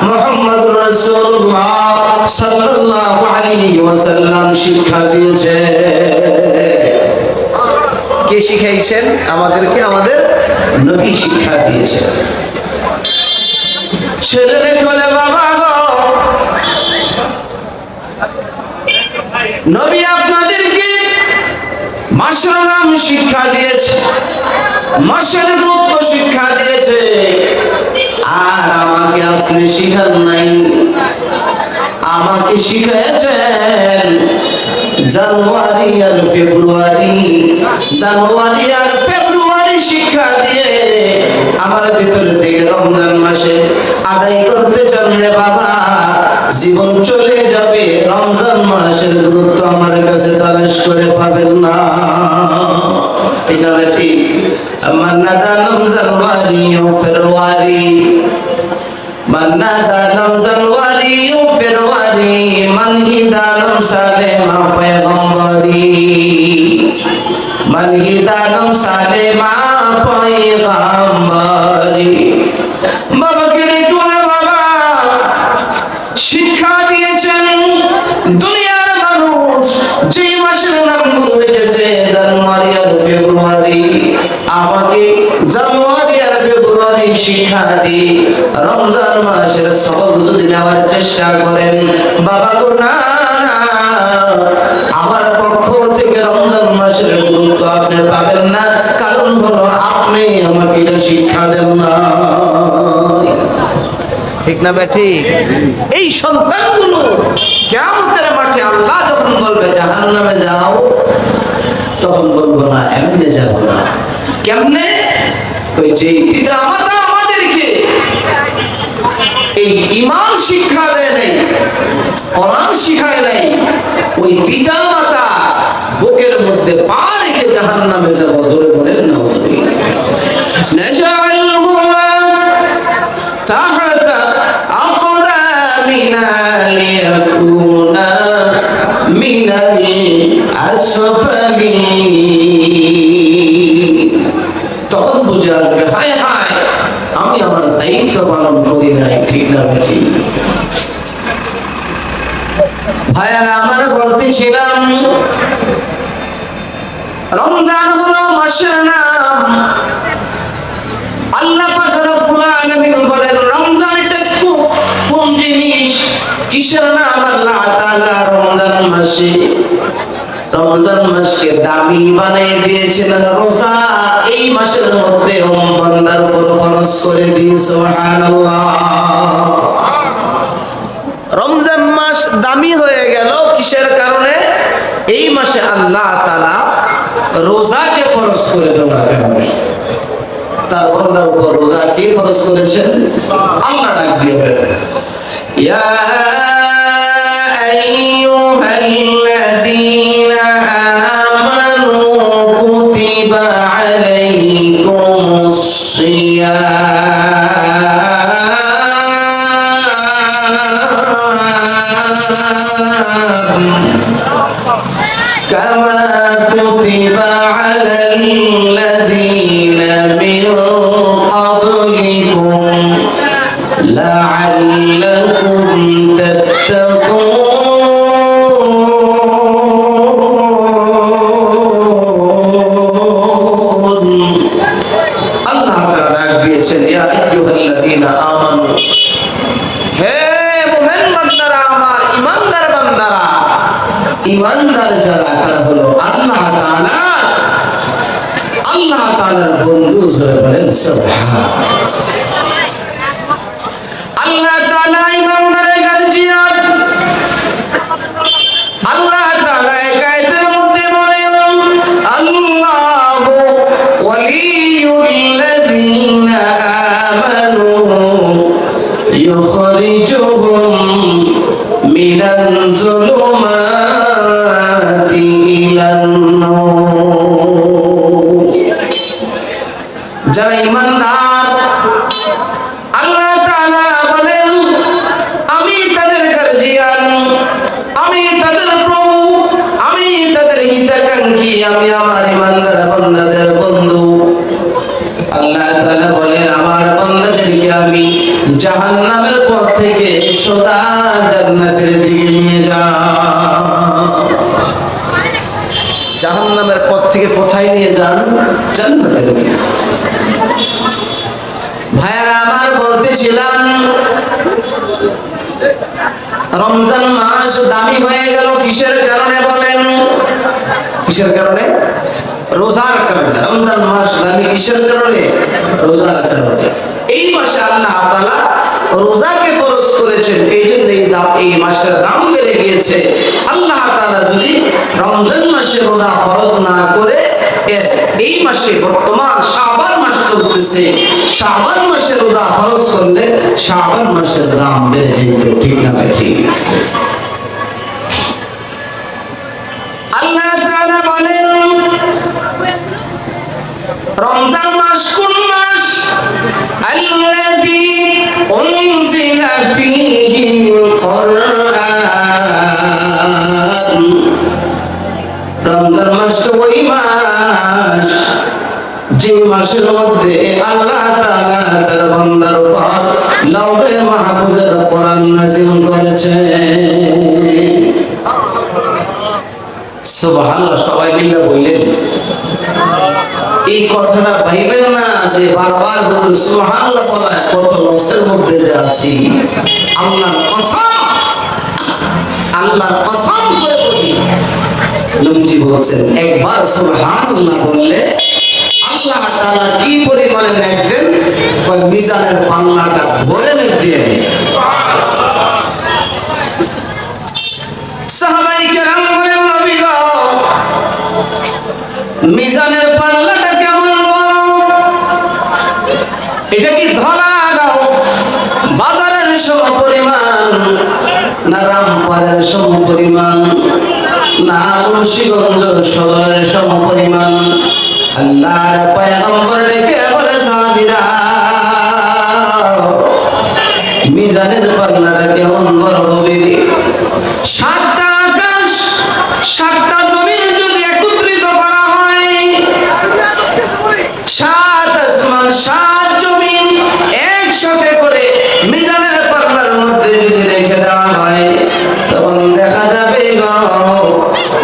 মুহাম্মদ রাসূলুল্লাহ সাল্লাল্লাহু আলাইহি ওয়াসাল্লাম শিক্ষা দিয়েছে। কে শিখাইছেন আমাদেরকে? আমাদের নবী শিক্ষা দিয়েছেন। ছেলেদের বলে, বাবা গো, নবী আপনাদেরকে মাসের নাম শিক্ষা দিয়েছে, মাসের গুরুত্ব শিক্ষা দিয়েছে, আর আমাকে আপনি শিখান নাই। আমাকে শিখিয়েছেন জানুয়ারি আর ফেব্রুয়ারি, জানুয়ারি আর ফেব্রুয়ারি শিক্ষা দিয়ে আমার ভিতরে থেকে রমজান মাসে আদায় করতে চান রে বাবা, জীবন চলে যাবে, রমজান মাসের গুরুত্ব আমার কাছে তালাশ করে পাবেন না। ঠিক না ঠিক? আমার নাদানম জানুয়ারি ও ফেব্রুয়ারি, manadhanam Januari Februari manhidhanam Salema Paygambari, manhidhanam Salema Paygambari। বাবাকে কোন বাবা শিক্ষা দিয়েছেন দুনিয়ার মানুষ যে মাসের নামগুলো রেখেছে জানুয়ারি আর ফেব্রুয়ারি, আমাকে জানুয়ারি আর ফেব্রুয়ারি শিক্ষা দিয়ে রমজান মাসের সবক যদি নেওয়ার চেষ্টা করেন বাবা গো, না আমার পক্ষ থেকে রমজান মাসের গুরুত্ব আপনি পাবেন না, কারণ হলো আপনি আমাকে এটা শিক্ষা দেন না। ঠিক না ঠিক? এই সন্তানগুলো কিয়ামতের মাঠে আল্লাহ যখন বলবে জাহান্নামে যাও, তখন বলবো না এমনি যাব না। কেমনে? ওই যে পিতা মাতা আমাদেরকে এই ঈমান শিক্ষা দেয় নাই, কোরআন শিখায় নাই, ওই পিতা মাতা বুকের মধ্যে পা রেখে জাহান্নামে যাব। জোরে বলেন নাউজুবিল্লাহ। নাজআলহুমা তাহতা আকদামিনা লিয়াকুনা মিনাল আসফালিন। তখন বুঝে আসবে হায় হায় আমি আমার দায়িত্ব পালন করি নাই। ঠিক না ঠিক? ভাইয়ারা আমার বলতেছিলাম রমজান হলো মাসের নাম। আল্লাহ পাক রব্বুল আলামিন বলেন রমজান এটা কোন জিনিস, কিসের নাম? আল্লাহ তাআলা রমজান মাসে রমজান মাসকে দামি বানিয়ে দিয়েছেন রোজা এই মাসের মধ্যে বান্দার উপর ফরজ করে দিয়ে। সুবহানাল্লাহ। রমজান মাস দামি হয়ে গেল কিসের কারণে? এই মাসে আল্লাহ তাআলা রোজাকে ফরজ করে দেওয়ার কারণে। তার বান্দার উপর রোজা কে ফরজ করেছেন? আল্লাহ ডাক দিয়ে বলেন ইয়া আইয়ুহাল্লাযীনা আমানু কুতিবা আলাইকুমুস সিয়াম কামা কুতিবা আলাল্লাযীনা মিন ক্বাবলিকুম লাআল্লাকুম তাত্তাকুন। আল্লাহ তাআলা ডাক দিয়েছেন ইয়া আইয়ুহাল্লাযীনা আমানু, হে মুমিন বান্দারা, আমার ঈমানদার বান্দারা। ঈমানদার যারা তারা হলো আল্লাহ তাআলা, আল্লাহ তাআলার বন্ধু। জোরে বলেন সুবহানাল্লাহ। আল্লাহ তাআলা ঈমানদারের গার্জিয়ান। আল্লাহ তাআলা এই আয়াতের মধ্যে বলেন আল্লাহু ওয়ালিয়ুল্লাযীনা আমানু ইউখরিজুহুম মিনাল যুলুমাতি ইলান নূর। যারা ঈমানদার আল্লাহ তাআলা বলেন আমি তাদের গার্জিয়ান, আমি তাদের প্রভু, আমি তাদের হিতাকাঙ্ক্ষী, আমি আমার ঈমানদার বান্দাদের বন্ধু। আল্লাহ তাআলা বলেন আমার বান্দাদেরকে আমি জাহান্নামের পথ থেকে সোজা জান্নাতের দিকে নিয়ে যাই। জাহান্নামের পথ থেকে কোথায় নিয়ে যান? জান্নাতের দিকে। ভাইয়ারা আমার বলতেছিলাম রমজান মাস দামি হয়ে গেল কিসের কারণে বলেন? কিসের কারণে? রোজার কারণে। রমজান মাস দামি কিসের কারণে? রোজার কারণে। এই মাসে আল্লাহ তাআলা রোজাকে ফরজ করেছেন, এই জন্য এই মাসের দাম বেড়ে গিয়েছে। আল্লাহ তাআলা যদি রমজান মাসে রোজা ফরজ না করে এই মাসে বর্তমান শাবান মাস চলতেছে, শাবান মাসে রোজা ফরজ করলে শাবান মাসের দাম বেড়ে যেত। ঠিক না ঠিক? আল্লাহ তাআলা বলেন রমজান মাস কোন মাস? আল্লাযী উনজিলা ফীহিল কুরআন। রমজান মাস তো ওই মাস যে মাসের মধ্যে আল্লাহ তাআলা তার বান্দার উপর লাওহে মাহফুজের কোরআন নাযিল করেছেন। সুবহানাল্লাহ, সবাই মিলে বললেন। এই কথাটা ভাইবেন না যে বারবার বলুন সুবহানাল্লাহ বলা কত লসের মধ্যে যে আছি। আল্লাহর কসম, আল্লাহর কসম করে বলি, নবীজি বলেছেন একবার সুবহানাল্লাহ বললে আল্লাহ তাআলা কি পরিমাণে নেক দেন, ওই মিজানের পাল্লাটা ভরে নেক দিয়ে দেন। সাহাবায়ে কেরাম বলেন নবী গো মিজানের পাল্লাটা কেমন বড়? এটা কি ধরা গাও বাজারের সম পরিমাণ, না রামপালের সম পরিমাণ, না মুন্সিগঞ্জ সদরের সম পরিমাণ? আল্লাহর পয়গম্বর ডেকে বলে সাহাবীরা মিজানের পাল্লাটা কেমন বড় হবে? 7টা আকাশ 7টা জমিন যদি একত্রিত করা হয়, 7 আসমান 7 জমিন একসাথে করে মিজানের পাল্লার মধ্যে যদি রেখে দেওয়া হয়, তখন দেখা যাবে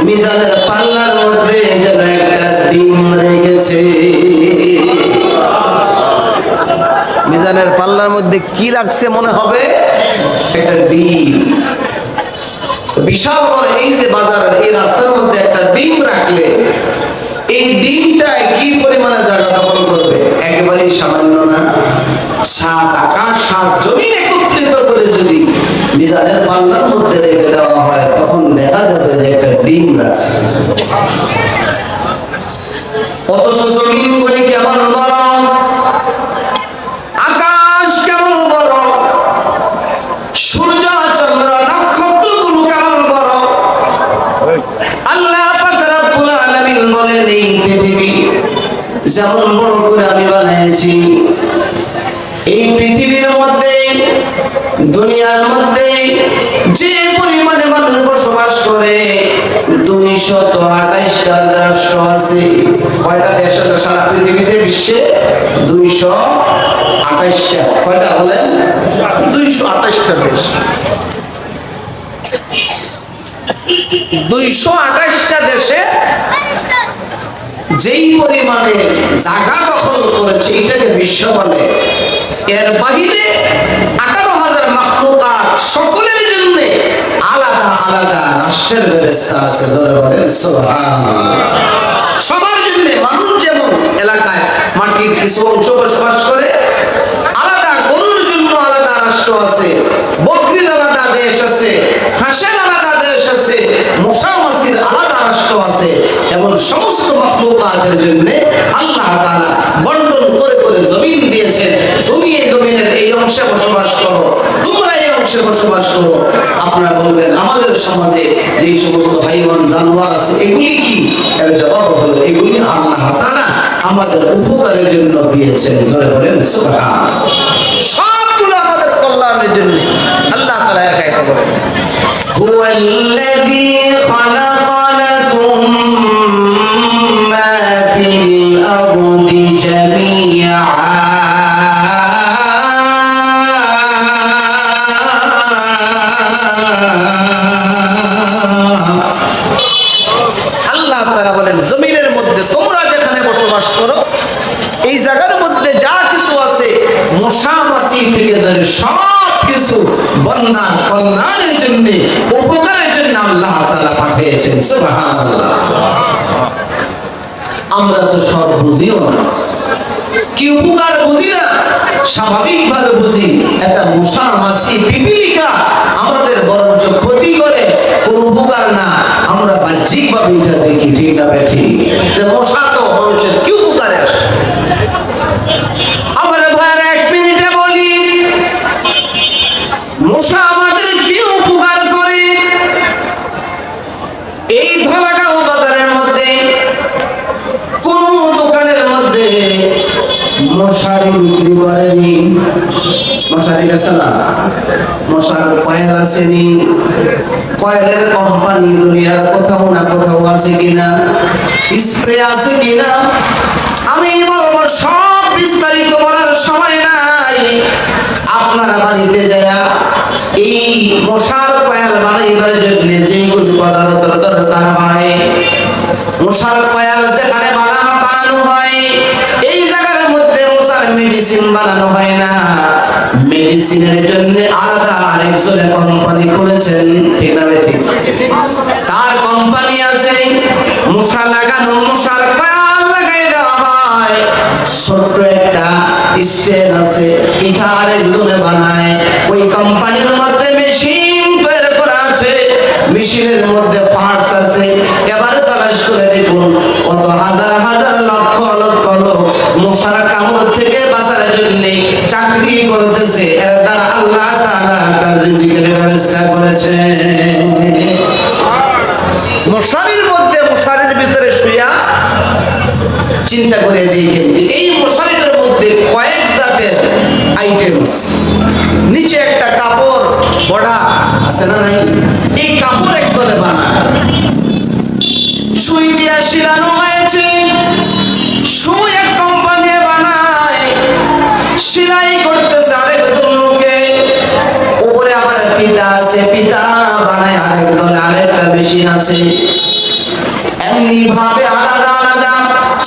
মিজানের পাল্লার মধ্যে যেন একটা ডিম রেখেছে। মিজানের পাল্লার মধ্যে কি রাখছে মনে হবে? একটা ডিম। বিশাল বড় এই যে বাজারের এই রাস্তার মধ্যে একটা ডিম রাখলে এই ডিমটায় কি পরিমাণে জায়গা দখল করবে? একেবারেই সামান্য না। 7 আকাশ 7 জমিন একত্রিত করে যদি মিজানের পাল্লার মধ্যে রেখে দেওয়া হয়, তখন দেখা যাবে যে একটা ডিম রাখছে। অথচ জমিন গুলি কেমন বড়, আকাশ কেমন বড়, সূর্য চন্দ্র নক্ষত্রগুলো কেমন বড়। আল্লাহ পাক রব্বুল আলামিন বলেন এই পৃথিবী যেমন বড় করে আমি বানিয়েছি, এই পৃথিবীর মধ্যে দুনিয়ার মধ্যে যে পরিমাণে মানুষ বসবাস করে 228টা রাষ্ট্র আছে। কয়টা দেশ আছে সারা পৃথিবীতে? বিশ্বে 228টা। কয়টা বলেন? 228টা দেশ। 228টা দেশে যেই পরিমাণে জায়গা দখল করেছে এটাকে বিশ্ব বলে। এর বাহিরে 18,000 মাখলুকাত, সকলের জন্য আলাদা আলাদা রাষ্ট্রের ব্যবস্থা আছে। যারা বলেন সুবহানাল্লাহ। সবার জন্য মানুষ যেমন এলাকায় মাটির কিছু অংশ বসবাস করে, আলাদা গরুর জন্য আলাদা রাষ্ট্র আছে, বকরির আলাদা দেশ আছে, হাঁসের আলাদা দেশ আছে, মশা মাছির আলাদা রাষ্ট্র আছে। এমন সমস্ত মাখলুকাতের জন্য আল্লাহ তাআলা বন্টন করে করে জমিন দিয়েছেন। তুমি এই জমিনের এই অংশে বসবাস করো, তোমরা এই অংশে বসবাস করো। আপনারা বলবেন আমাদের সমাজে যে সমস্ত হাইওয়ান জানোয়ার আছে এগুলি কি? এর জবাব হলো এগুলি আল্লাহ তাআলা আমাদের উপকারের জন্য দিয়েছেন। জোরে বলেন সুবহানাল্লাহ। সবগুলো আমাদের কল্যাণের জন্য আল্লাহ তাআলা একাই বলেন হুয়াল্লাযী খালাকা লাকুম মা ফিল আরদি জামিআ। আল্লাহ তাআলা বলেন জমিনের মধ্যে তোমরা যেখানে বসবাস করো এই জায়গার মধ্যে যা কিছু আছে মশা মাছি থেকে ধরে সব কিছু বান্দার কল্যাণের জন্য, উপকারের জন্য আল্লাহ তাআলা পাঠিয়েছেন। সুবহানাল্লাহ। আমরা তো সব বুঝিও না, কি উপকার বুঝি না, স্বাভাবিকভাবে বুঝি একটা মশা মাছি পিপিলিকা আমাদের বরঞ্চ ক্ষতি করে, কোনো উপকার না। আমরা বাহ্যিকভাবে এটা দেখি, ঠিক না বেঠি, যে মশা তো মানুষের কি উপকারে আসে। আমার ভাইয়ের 1 মিনিটে বলি, মশা আমাদের কি উপকার করে। এই ধলাগাঁও বাজারের মধ্যে কোন দোকানের মধ্যে মশারি বিক্রি করেনি, মশারি বেচে না, মশার কয়েল আসেনি। কয়েলের কোম্পানি দুনিয়ার কোথাও না কোথাও আছে কিনা, স্প্রে আছে কিনা, আমি বলবো সব বিস্তারিত বলার সময় নাই। আপনারা বাড়িতে যারা এই মশার কয়েল বানাইবার জন্য যেগুলি পদার্থের দরকার হয়, মশার কয়েল যেখানে বানানো হয় এই জায়গার মধ্যে মশার মেডিসিন বানানো হয় না। মেডিসিনের জন্য আলাদা আরেকজনে কোম্পানি খুলেছেন, ঠিক না ঠিক? তার কোম্পানি আছে, মশা লাগানো, মশার কয়েল লাগাই দেওয়া হয়। ছোট্ট একটা স্টেন আছে, এটা আরেকজনে বানায়। ওই কোম্পানির মধ্যে মেশিন তৈরি করা আছে, মেশিনের মধ্যে পার্টস আছে। এবার তালাশ করে দেখুন কত হাজার হাজার লক্ষ লক্ষ লোক মশার কামড় থেকে বাঁচার জন্য চাকরি করতেছে। এর দ্বারা আল্লাহ তাআলা তার রিজিকের ব্যবস্থা করেছে। মশারির মধ্যে, মশারির ভিতরে শুয়া চিন্তা করে দেখেন যে এই মশারিটার মধ্যে কয়েক জাতের আইটেমস। নিচে একটা কাপড় বড়া আছে না নাই, এই কাপড় একদলে বানায়, সুই দিয়া শিলানো হয়েছে। সুই এক কোম্পানি বানায়, সেলাই করতেছে আরেকজন লোকে। উপরে আবার ফিতা আছে, ফিতা বানায় আরেক দলে, আরেকটা মেশিন আছে। এমনি ভাবে আলাদা আলাদা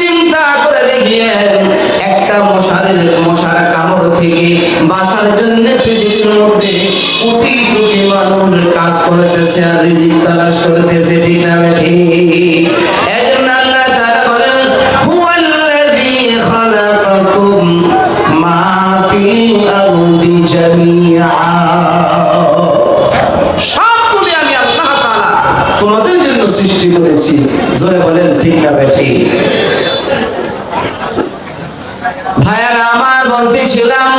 চিন্তা করে দেখিয়েন একটা মশার কামড় থেকে বাঁচার জন্য পৃথিবীর মধ্যে কোটি কোটি মানুষ কাজ করতেছে আর রিজিক তালাশ করতেছে, ঠিক না ঠিক? এজন্য আল্লাহ তাআলা বলেন হুয়াল্লাযী খালাকাকুম মা ফিল আরদি জামিআ। সবগুলি আমি আল্লাহ তাআলা তোমাদের জন্য সৃষ্টি করেছি। জোরে বলেন ঠিক না ঠিক? ভাইয়ারা আমার, বলতেছিলাম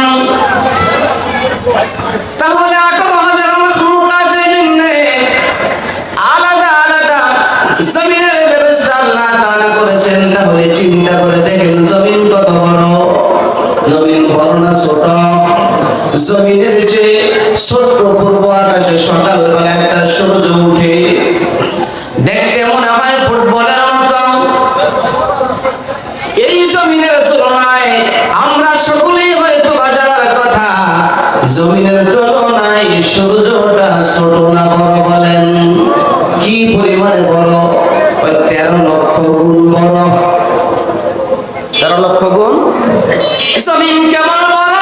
তাহলে 18,000 মাখলুকাতের জন্য আলাদা আলাদা জমিনের ব্যবস্থা আল্লাহ তাআলা করেছেন। তাহলে চিন্তা করে দেখেন জমিন কত বড়, জমিন বড় না ছোট? জমিনের যে ছোট্ট পূর্ব আকাশে সকালবেলা একটা সূর্য উঠে, দেখতে মনে হয় ফুটবলের মতো। এই জমিনের তুলনায় আমরা সকলেই হয়তো বাজার কথা, জমিনের তুলনায় সূর্যটা ছোট না বড়? বলেন কি পরিমাণে বড়? 13 লক্ষ গুণ বড়। 13 লক্ষ গুণ। জমিন কেমন বড়?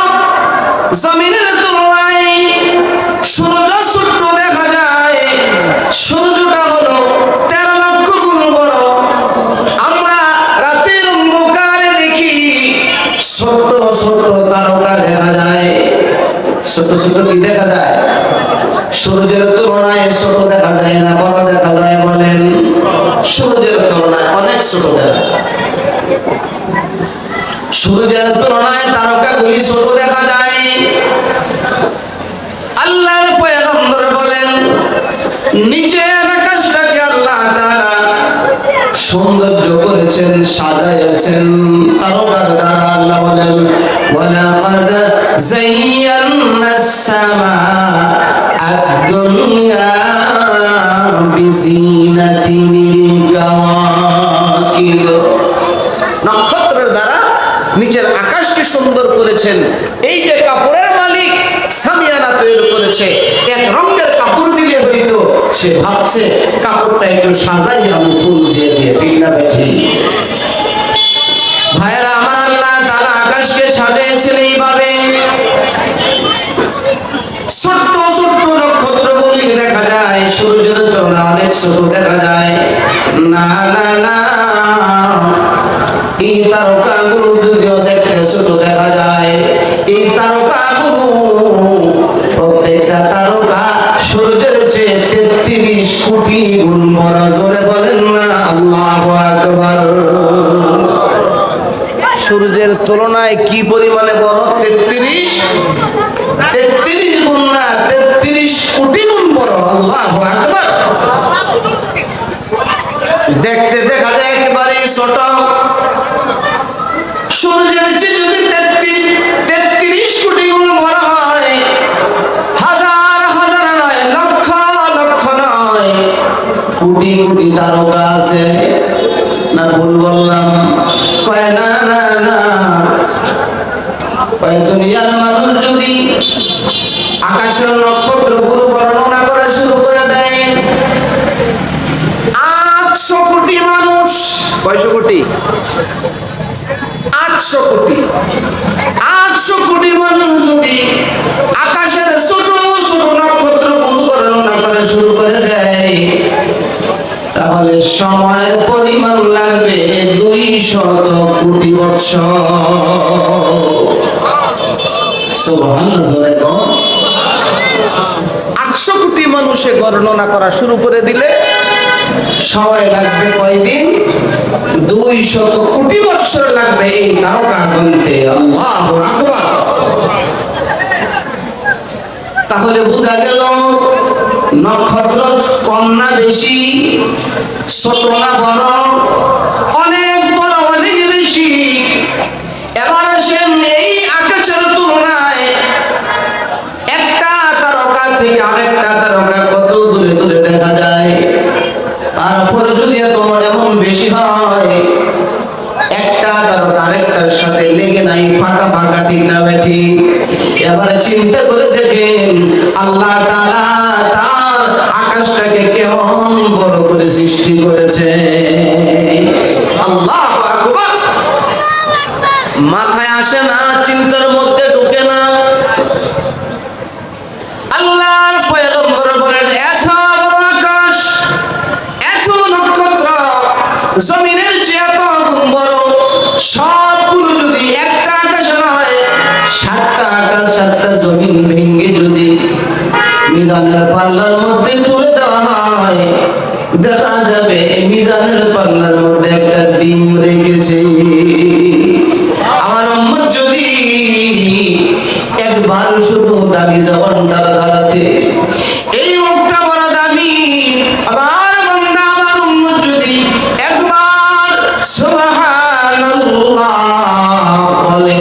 জমিনের তুলনায় সূর্য ছোট দেখা যায়, সূর্যটা হলো 13 লক্ষ গুণ বড়। আমরা রাতের অন্ধকারে দেখি ছোট ছোট তারকা দেখা যায়। ছোট ছোট কি দেখা যায়? সূর্যের তুলনায় ছোট দেখা যায় না বড় দেখা যায়? বলেন সূর্যের তুলনায় অনেক ছোট দেখা যায়। সূর্যের তুলনায় তারকাগুলি ছোট দেখা যায়। আল্লাহর পয়গম্বর বলেন নিচের আকাশটাকে আল্লাহ তাআলা সৌন্দর্য করেছেন, সাজাইছেন তারকার দ্বারা। আল্লাহ বলেন ওয়ালাকাদ যায়্যানাস সামাআ আদ-দুনিয়া বিজিনাতিল কাওয়াকিব। নক্ষত্রের দ্বারা নিচের আকাশকে সুন্দর করেছেন। এই যে কাপড়ের মালিক সামিয়ানা তৈরি করেছে, এক রঙের কাপড় দিলে হইতো, সে ভাবছে কাপড়টা একটু সাজাই আমি ফুল দিয়ে দিয়ে, ঠিক না বেঠি? ভাইরা আমার, আল্লাহ তাআলা আকাশকে সাজিয়েছেন এইভাবে। ছোট্ট ছোট্ট নক্ষত্রগুলি দেখা যায়, সূর্যের তুলনায় অনেক ছোট দেখা যায়। না না না, এই তারকাগুলো যদিও দেখতে তুলনায় কি পরিমাণে বড়? 33 গুণ না, 33 কোটি গুণ বড়। আল্লাহু আকবার। দেখতে দেখা যায় একেবারে ছোট। সূর্যের চেয়ে যদি 33 কোটি গুণ বড় হয়, হাজার হাজার নয়, লক্ষ লক্ষ নয়, কোটি কোটি তারকা আছে না? ভুল বললাম? কয় না না না, কয় দুনিয়ার মানুষ যদি আকাশের নক্ষত্র গুলো গণনা করা শুরু করে দেয়, 800 কোটি মানুষ। কয়শো কোটি? 800 কোটি। 800 কোটি মানুষ যদি আকাশের ছোট ছোট নক্ষত্র গুলো গণনা করা শুরু করে দেয়, তাহলে সময়ের পরিমাণ লাগবে 200 কোটি বছর। সুবহানাল্লাহ। 800 কোটি মানুষে গণনা করা শুরু করে দিলে সময় লাগবে কয়দিন? 200 কোটি বছর লাগবে এই তারকা গুনতে। আল্লাহু আকবার। তাহলে বোঝা গেল নক্ষত্র কম না বেশি, ছোট না বড়? অনেক বড়, অনেক বেশি। এবার আসেন এই আকাশের তুলনায় একটা তারকা থেকে আরেকটা তারকা কত দূরে দূরে দেখা যায়। তারপরে যদি এমন বেশি হয়, একটা তারকা আরেকটার সাথে লেগে নাই, ফাঁকা ফাঁকা, ঠিক না বেঠি? এবারে চিন্তা করে দেখেন আল্লাহ তাআলা তার আকাশটাকে কেমন বড় করে সৃষ্টি করেছে। আল্লাহু আকবার। মাথায় আসে না, চিন্তার মধ্যে ঢুকে না। আল্লাহর পয়গম্বর বলেন, এত বড় আকাশ, এত নক্ষত্র, জমিনের চেয়ে এত গুণ বড়, সবগুলো যদি একটা আকাশে নয়, 7টা আকাশ 7টা জমিন ভেঙে যদি মিজানের পাল্লার মধ্যে তুলে দেওয়া হয়, দেখা যাবে মিজানের পাল্লার মধ্যে একটা ডিম রেখেছে। আমার উম্মত যদি একবার শুধু দাবি জবান দ্বারা দাঁড়াতে, এই মুখটা বড় দাবি, আমার বান্দা আমার উম্মত যদি একবার সুবহানাল্লাহ বলে,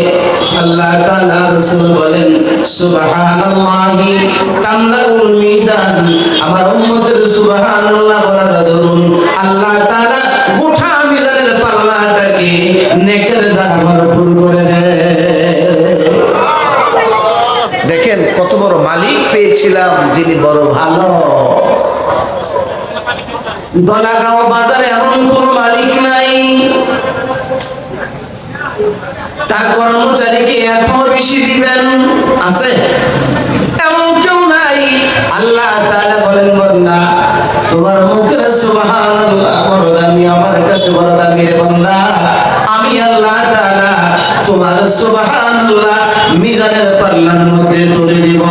আল্লাহ তাআলা রাসূল বলেন সুবহানাল্লাহি তামলাউল মিজান। আমার উম্মতের সুবহানাল্লাহ বলার দরুন আল্লাহ তাআলা গোটা মিজানের পাল্লাটাকে নেকের দ্বারা ভরপুর করে দেয়। দেখেন কত বড় মালিক পেয়েছিলাম, যিনি বড় ভালো। দলাগাঁও বাজারে এমন কোন মালিক নাই তার কর্মচারীকে এত বেশি দিবেন, আছে? এমন কেউ নাই। আল্লাহ তাআলা বলেন, বান্দা তোমার মুখের সুবহানাল্লাহ বড় দামি, আমার কাছে বড় দামি রে বান্দা। আমি আল্লাহ তাআলা তোমার সুবহানাল্লাহ মিজানের পাল্লার মধ্যে তুলে দিব।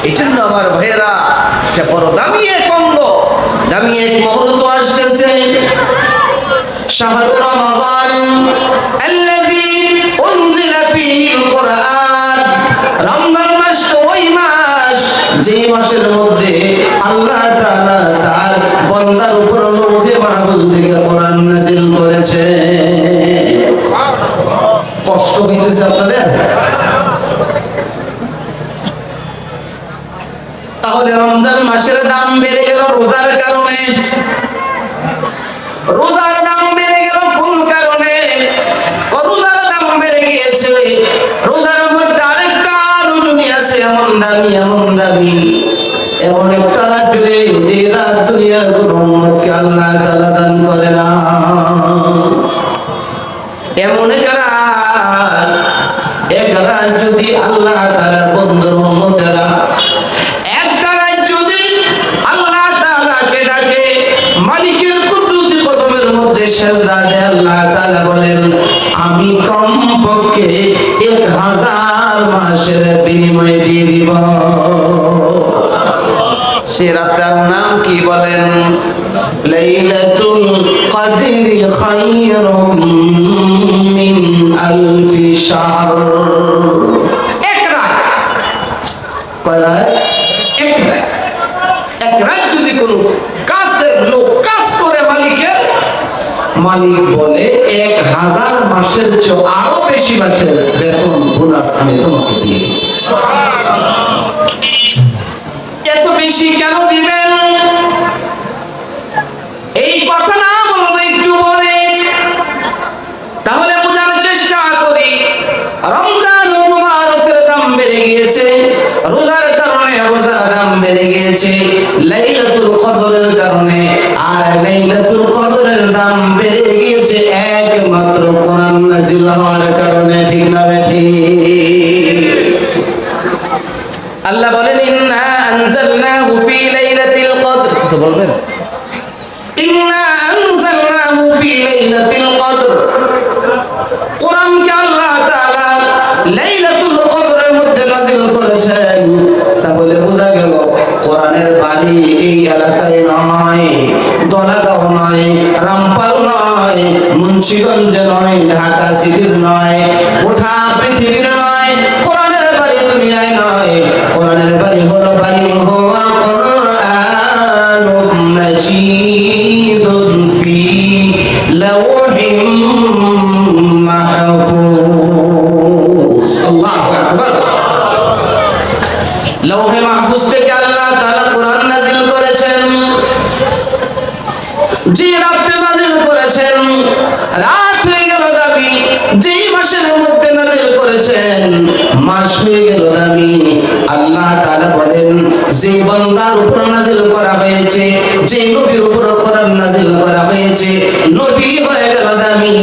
এইজন্য আমার ভাইয়েরা, যে বড় দামি এক অঙ্গ, দামি এক মুহূর্ত আসতেছে। শাহরু রমাদান আল্লাযী উনজিলা ফীহিল কুরআন। রমজান মাস তো ওই মাস যে মাসের মধ্যে আল্লাহ তাআলা তার বান্দার উপর লৌহে মাহফুজ থেকে কোরআন নাযিল করেছে। কষ্ট হইতেছে আপনাদের? তাহলে রমজান মাসের দাম বেড়ে গেল রোজার কারণে। রোজার দাম বেড়ে গেল কোন কারণে? রোজার দাম বেড়ে গিয়েছে, রোজার মধ্যে আরেকটা রজনী আছে এমন দামি, এমন দামি, এমন একটা রাত্রে যে রাত দুনিয়ার কোন উম্মতকে আল্লাহ তাআলা দান করে না। এমন এক রাত যদি আল্লাহ তাআলা বন্ধুর উম্মতেরা একটা রাত যদি আল্লাহ তাআলাকে ডাকে, মালিকের কুদরতি কদমের মধ্যে সেজদা দেয়, আল্লাহ তাআলা বলেন আমি কমপক্ষে 1000 মাসের বিনিময় দিয়ে দিব। সে রাতের নাম কি বলেন? লাইলাতুল কদরি খায়রুম মিন আলফি শাহর। এক রাত, কয় রাত? এক রাত। এক রাত যদি কোনো কাজের লোক কাজ করে মালিকের, মালিক বলে 1000 মাসের চেয়ে আরো বেশি মাসের বেতন বোনাস আমি তোমাকে দিই। এত বেশি কেন দিবেন? এই কথা না বলবো একটু পরে, তাহলে বোঝার চেষ্টা করি। রমজান মুবারকের দাম বেড়ে গিয়েছে, রোজার কারণে রোজার দাম বেড়ে গিয়েছে, লাইলাতুল কদরের কারণে। আর লাইলাতুল কদরের দাম বেড়ে গিয়েছে একমাত্র কোরআন নাযিল হওয়ার কারণে। ঠিক না বেঠিক? আল্লাহ বলেন ইন্না আনজালনাহু ফি লাইলাতিল কদর। তো বলবেন ইন্না আনজালনাহু ফি লাইলাতিল কদর। কোরআনকে আল্লাহ তাআলা লাইলাতুল কদরের মধ্যে নাযিল করেছেন। তাহলে বোঝা গেল কোরআনের বাড়ি এই এলাকায় নয়, দলাগাঁও নয়, রামপাল নয়, মুন্সিগঞ্জ নয়, ঢাকা সিটির নয়, গোটা পৃথিবীর নয়। কোরআনের বাড়ি দুনিয়ায় নয়, কোরআনের বাড়ি হলো বাড়ি হুয়া কুরআনুম মাজিদুন ফি লাওহিম মাহফুজ। আল্লাহু আকবার। লৌহে মাহফুজ থেকে আল্লাহ তাআলা কোরআন নাযিল করেছেন। যে রাত্রে নাযিল করেছেন, রাত হয়ে গেল দামি। যেই মাসের মধ্যে নাযিল করেছেন, মাস হয়ে গেল দামি। আল্লাহ তাআলা বলেন যে বান্দার উপর নাযিল করা হয়েছে, যে নবীর উপর কোরআন নাযিল করা হয়েছে, নবী হয়ে গেল দামি।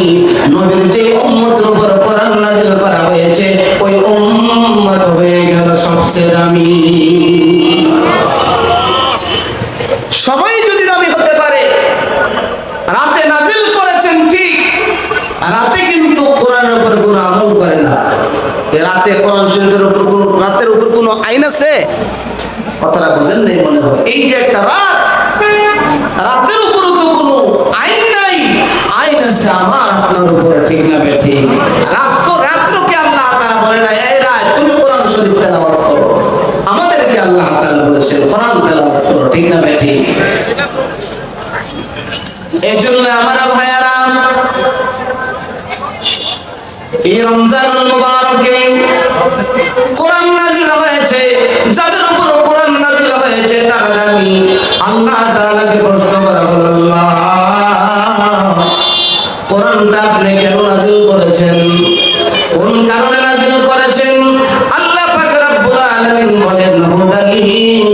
নবীর যে উম্মতের উপর কোরআন নাযিল করা হয়েছে, ওই উম্মত হয়ে গেল সবচেয়ে দামি। সবাই যদি দামি হতে পারে, রাতে নাযিল করেছেন ঠিক, রাতে কিন্তু কোরআনের উপর কোনো আমল করে না। রাতে কোরআন শরীফের উপর কোনো, রাতের উপর কোনো আইন আছে? কথাটা বুঝেন নাই মনে হয়। এই যে একটা রাত, রাতের উপর তো কোনো আইন নাই, আইন আছে আমার আপনার উপরে। ঠিক না বেঠিক? রাত্রকে আল্লাহ তাআলা বলে না এই রাত তুমি কোরআন শরীফ তেলাওয়াত করো, আমাদেরকে আল্লাহ তাআলা বলেছে কোরআন তেলাওয়াত করো। ঠিক না বেঠিক? এজন্য আমার ভাইয়ারা, এই রমজানুল মুবারকে কোরআন নাযিল হয়েছে, যাদের উপর কোরআন নাযিল হয়েছে তারা দামি। আল্লাহ তাআলাকে প্রশ্ন করা হলো, আল্লাহ কোরআনটা আপনি কেন নাযিল করেছেন? কোন কারণে নাযিল করেছেন? আল্লাহ পাক রব্বুল আলামিন বলেন হুদাল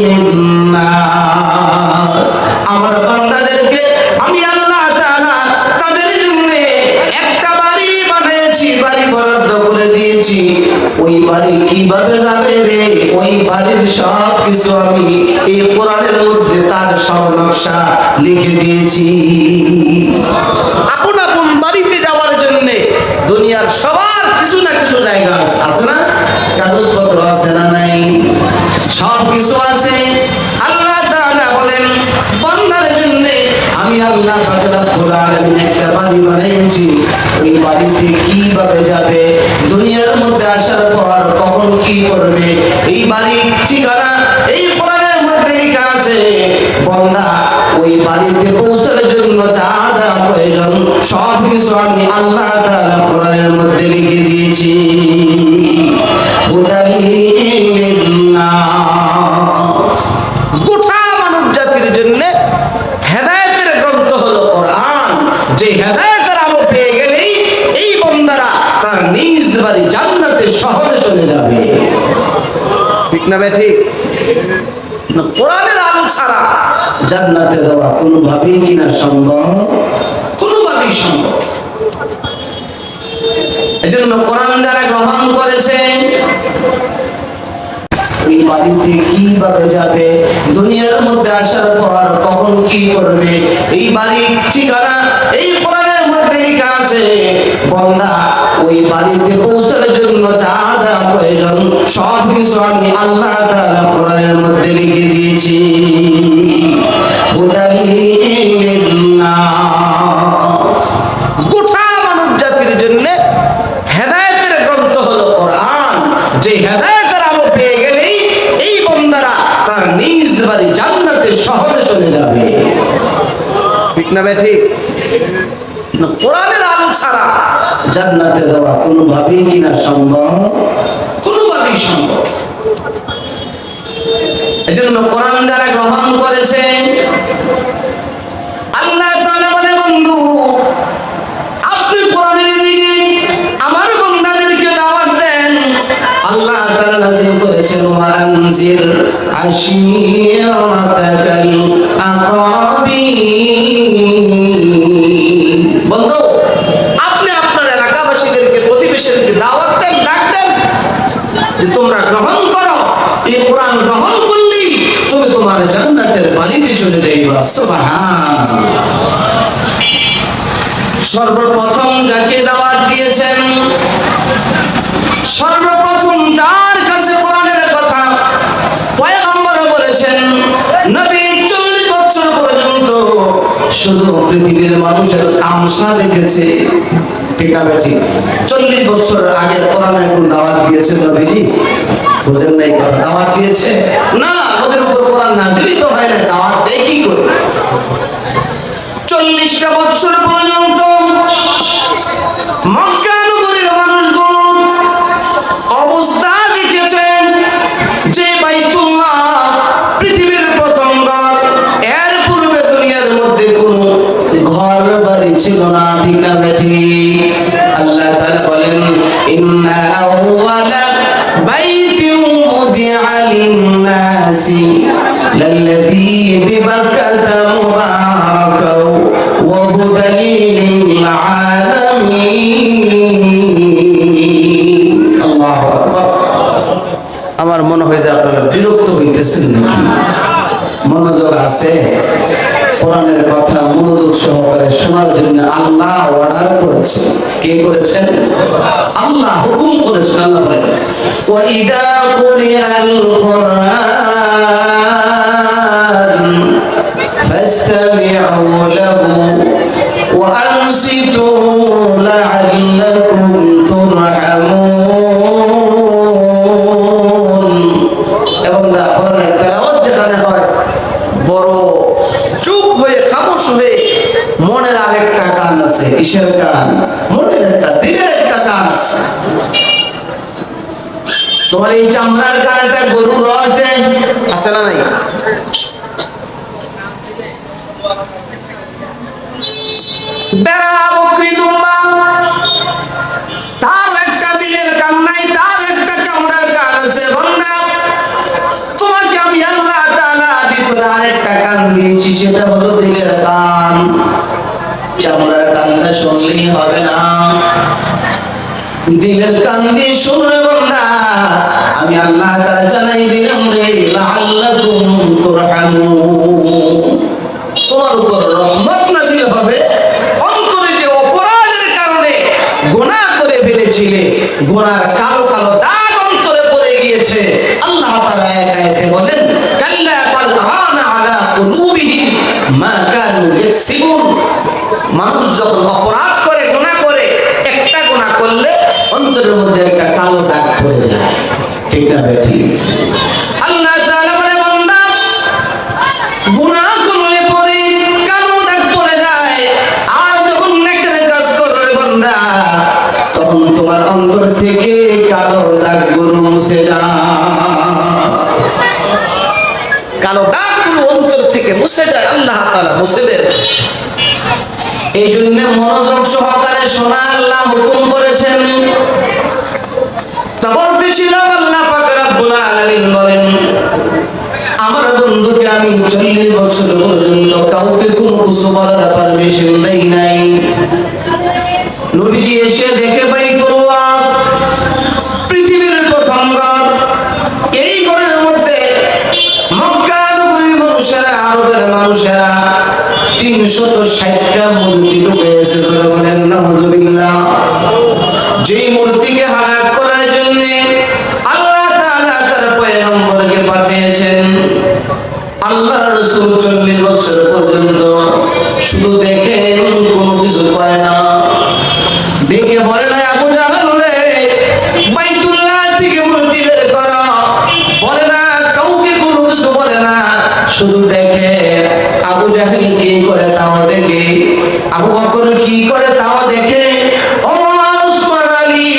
লিন্নাস। আমার বান্দাদেরকে আমি আল্লাহ তাআলা তাদের জন্য একটা বাড়ি বানিয়েছি, বাড়ি বরাদ্দ করে দিয়েছি। ওই বাড়ি কিভাবে যাবে রে? ওই বাড়ির সব কিছু আমি এই কোরআনের মধ্যে তার সব নকশা লিখে দিয়েছি। আপন আপন বাড়িতে যাওয়ার জন্য দুনিয়ার সবার কিছু না কিছু জায়গা আছে না? কাগজপত্র আছে না নাই? সব কিছু আছে। আল্লাহ তাআলা বলেন বান্দার জন্য আমি আল্লাহ পাক রব্বুল আলামিন একটা বাড়ি বানিয়েছি। ওই বাড়িতে কিভাবে যাবে, দুনিয়ার মধ্যে আসার পর কখন কি করবে, এই বাড়ির ঠিকানা এই কোরআনের মধ্যে লেখা আছে। বান্দা ওই বাড়িতে পৌঁছার জন্য যা যা প্রয়োজন সব কিছু আমি আল্লাহ তাআলা কোরআনের মধ্যে লিখে দিয়েছি। হুদাল লিন্নাস। গোটা মানব জাতির জন্য হেদায়েতের গ্রন্থ হলো কোরআন। যে হেদায়েতের আলো পেয়ে গেলেই এই বান্দারা তার নিজ বাড়ি জান্নাতে সহজে চলে যাবে। ঠিক না বেঠিক? কোরআনের আলো ছাড়া জান্নাতে যাওয়া কোনোভাবেই কিনা সম্ভব? কোনোভাবেই সম্ভব। এজন্য কোরআন যারা গ্রহণ করেছে, ওই বাড়িতে কিভাবে যাবে, দুনিয়ার মধ্যে আসার পর কখন কি করবে, এই বাড়ির ঠিকানা এই কোরআনের মধ্যে লেখা আছে। বান্দা ওই বাড়িতে পৌঁছার জন্য যা যা প্রয়োজন সব কিছু আমি আল্লাহ তাআলা কোরআনের মধ্যে লিখে দিয়েছি। হুদাল লিন্নাস। যে হেদায়েতের আলো পেয়ে গেলেই এই বান্দারা তার নিজ বাড়ি জান্নাতে সহজে চলে যাবে। ঠিক না ঠিক? কোরআনের আলো ছাড়া জান্নাতে যাওয়া কোনোভাবেই কিনা সম্ভব, কোনোভাবেই সম্ভব। এজন্য কোরআন যারা গ্রহণ করেছে, আল্লাহ তাআলা বলে, বন্ধু আপনি কোরআনের দিকে আমার বান্দাদেরকে দাওয়াত দেন। আল্লাহ তাআলা নাযিল করেছেন, ওয়া আনজির আশিরাতাকাল আকরাবিন। বন্ধু আপনি আপনার এলাকাবাসীদেরকে, প্রতিবেশীদেরকে দাওয়াত দেন, ডাক দেন যে তোমরা গ্রহণ করো। এই কোরআন গ্রহণ করলেই তুমি তোমার জান্নাতের বাড়িতে চলে যাইবা। সুবহানাল্লাহ। সর্বপ্রথম যাকে দাওয়াত দিয়েছেন, সর্বপ্রথম যার কাছে কোরআনের কথা পয়গম্বর বলেছেন, নবী 40 বছর পর্যন্ত শুধু পৃথিবীর মানুষের তামসা দেখেছে। ঠিক না ঠিক? 40 বছর আগে কোরআনের কোন দাওয়াত দিয়েছে নবীজি? বুঝেন নাই কথা? দাওয়াত দিয়েছে না, নবীর উপর কোরআন নাযিলই তো হয় না, দাওয়াত দেয় কি করে? 40টা বছর পর্যন্ত মক্কা নগরীর মানুষগুলো অবস্থা দেখেছেন যে বাইতুল্লাহ পৃথিবীর প্রথম ঘর। এর পূর্বে দুনিয়ার মধ্যে কোনো ঘর বাড়ি ছিল না। ঠিক না ঠিক? আল্লাহ তাআলা বলেন, ইন্না আউওয়ালা বাইতিন উদিআ লিন-নাসি লাল্লাযী বিবাক্কাতা মুবারাকাও ওয়া হুদাল লিল-আলামিন। আল্লাহু আকবার। আমার মনে হয় যে আপনারা বিরক্ত হইতেছেন নাকি? মনোযোগ আছে? কোরআনের কথা মনোযোগ সহকারে শোনার জন্য আল্লাহ অর্ডার করেছেন। কে করেছেন? আল্লাহ হুকুম করেছেন। আল্লাহ বলেন, ওয়া ইযা কুরিআল কুরআন ফাসতামিউ লাহু ওয়া আনসিতু লাআল্লাকুম তুরহামুন। এবং কোরআনের তেলাওয়াত যেখানে হয়, বড় চুপ হয়ে খামোশ হয়ে মনের আরেকটা কান আছে। কিসের কান? মনের একটা, দিলের একটা কান আছে। তোমার এই চামড়ার কান একটা গরুর আছে, আছে না নাই? বেড়া, বকরি, দুম্বা, তার একটা দিলের কান নাই, তার একটা চামড়ার কান আছে। বান্দা তোমাকে আমি আল্লাহ তাআলা ভিতরে আরেকটা কান দিয়েছি, সেটা হলো দিলের কান। চামড়ার কানটা শুনলেই হবে না, দিলের কান দিয়ে শুনলে বান্দা আমি আল্লাহ তাআলা জানাই দিলাম রে, লাআল্লাকুম তুরহামুন, তোমার উপর রহমত নাযিল হবে। অন্তরে যে অপরাধের কারণে গুনাহ করে ফেলেছিলে, গুনার কালো কালো দাগ অন্তরে পড়ে গিয়েছে, আল্লাহ তাআলা এক আয়াতে বলেন, কাল্লা বাল রানা আলা কুলুবিহিম মা কানু ইয়াকসিবুন। মানুষ যখন অপরাধ করে, গুনাহ করে, একটা গুনাহ করলে অন্তরের মধ্যে একটা কালো দাগ পড়ে যায়। ঠিক না বেঠি? আল্লাহ তাআলা বলে, বান্দা গুনাহ করলে পরে কালো দাগ পড়ে যায়, আর যখন নেকের কাজ করবে বান্দা, তখন তোমার অন্তর থেকে কালো দাগগুলো মুছে যায়। কালো দাগগুলো অন্তর থেকে মুছে যায়, আল্লাহ তাআলা মুছে দেন। এই জন্য মনোযোগ সহকারে শোনা, আল্লাহ হুকুম করেছেন। তা বলতেছিলাম, আল্লাহ পাক রব্বুল আলামিন বলেন, আমার বন্ধুকে আমি 40 বছর পর্যন্ত কাউকে কোনো কিছু বলার পারমিশন দেই নাই। নবীজি এসে দেখে বাইতুল্লাহ পৃথিবীর প্রথম ঘর। এই ঘরের মধ্যে মক্কা নগরীর মানুষেরা, আরবের মানুষেরা 360টা মূর্তি ঢুকেছে। বলেন নাউযুবিল্লাহ। যেই মূর্তিকে হারাক করার জন্য আল্লাহ তাআলা তার পয়গম্বরকে পাঠিয়েছেন। আল্লাহর রাসূল 40 বছর পর্যন্ত শুধু দেখেন, কোনো কিছু পায় না। ডেকে বলে না, আবু জাহল রে, বাইতুল্লাহ থেকে মূর্তি শুধু দেখে আবু জাহেল কি করে তাও দেখে, আবু বকর কি করে তাও দেখে, ওমর উসমান আলী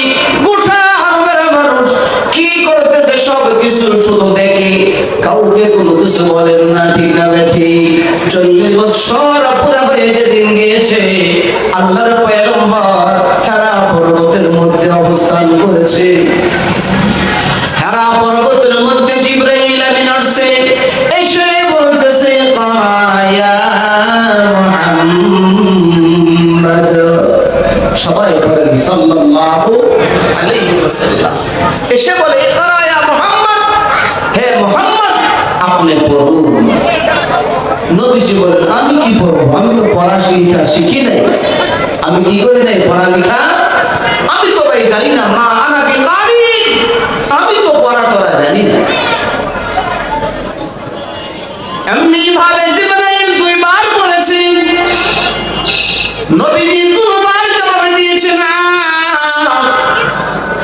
গোটা আরবের মানুষ কি করতেছে সব কিছু শুধু দেখে, কাউকে কোনো কিছু বলেন না। ঠিক না বেঠি? 40 বছর পুরা হয়ে যেদিন গিয়েছে, আল্লাহর পয়গম্বর হেরা পর্বতের মধ্যে অবস্থান করেছে। হেরা পর্বতের মধ্যে জিবরাইল আমিন আসছে, এসে বলতেছে কায়া মুহাম্মদ, সবাই বলেন সাল্লাল্লাহু আলাইহি ওয়াসাল্লাম। এসে বলে ইকরা ইয়া মুহাম্মদ, হে মুহাম্মদ আপনি পড়ুন। নবীজি বলেন আমি কি পড়বো, আমি তো পড়ালেখা শিখি নাই, আমি কি করি নাই পড়ালেখা, আমি তো ভাই জানি না, মা আনা বিকারি, আমি তো পড়া টরা জানি না। এমনি ভাবে জিবরাইল 2 বার বলেছে, নবীজি 2 বার জবাব দিয়েছে না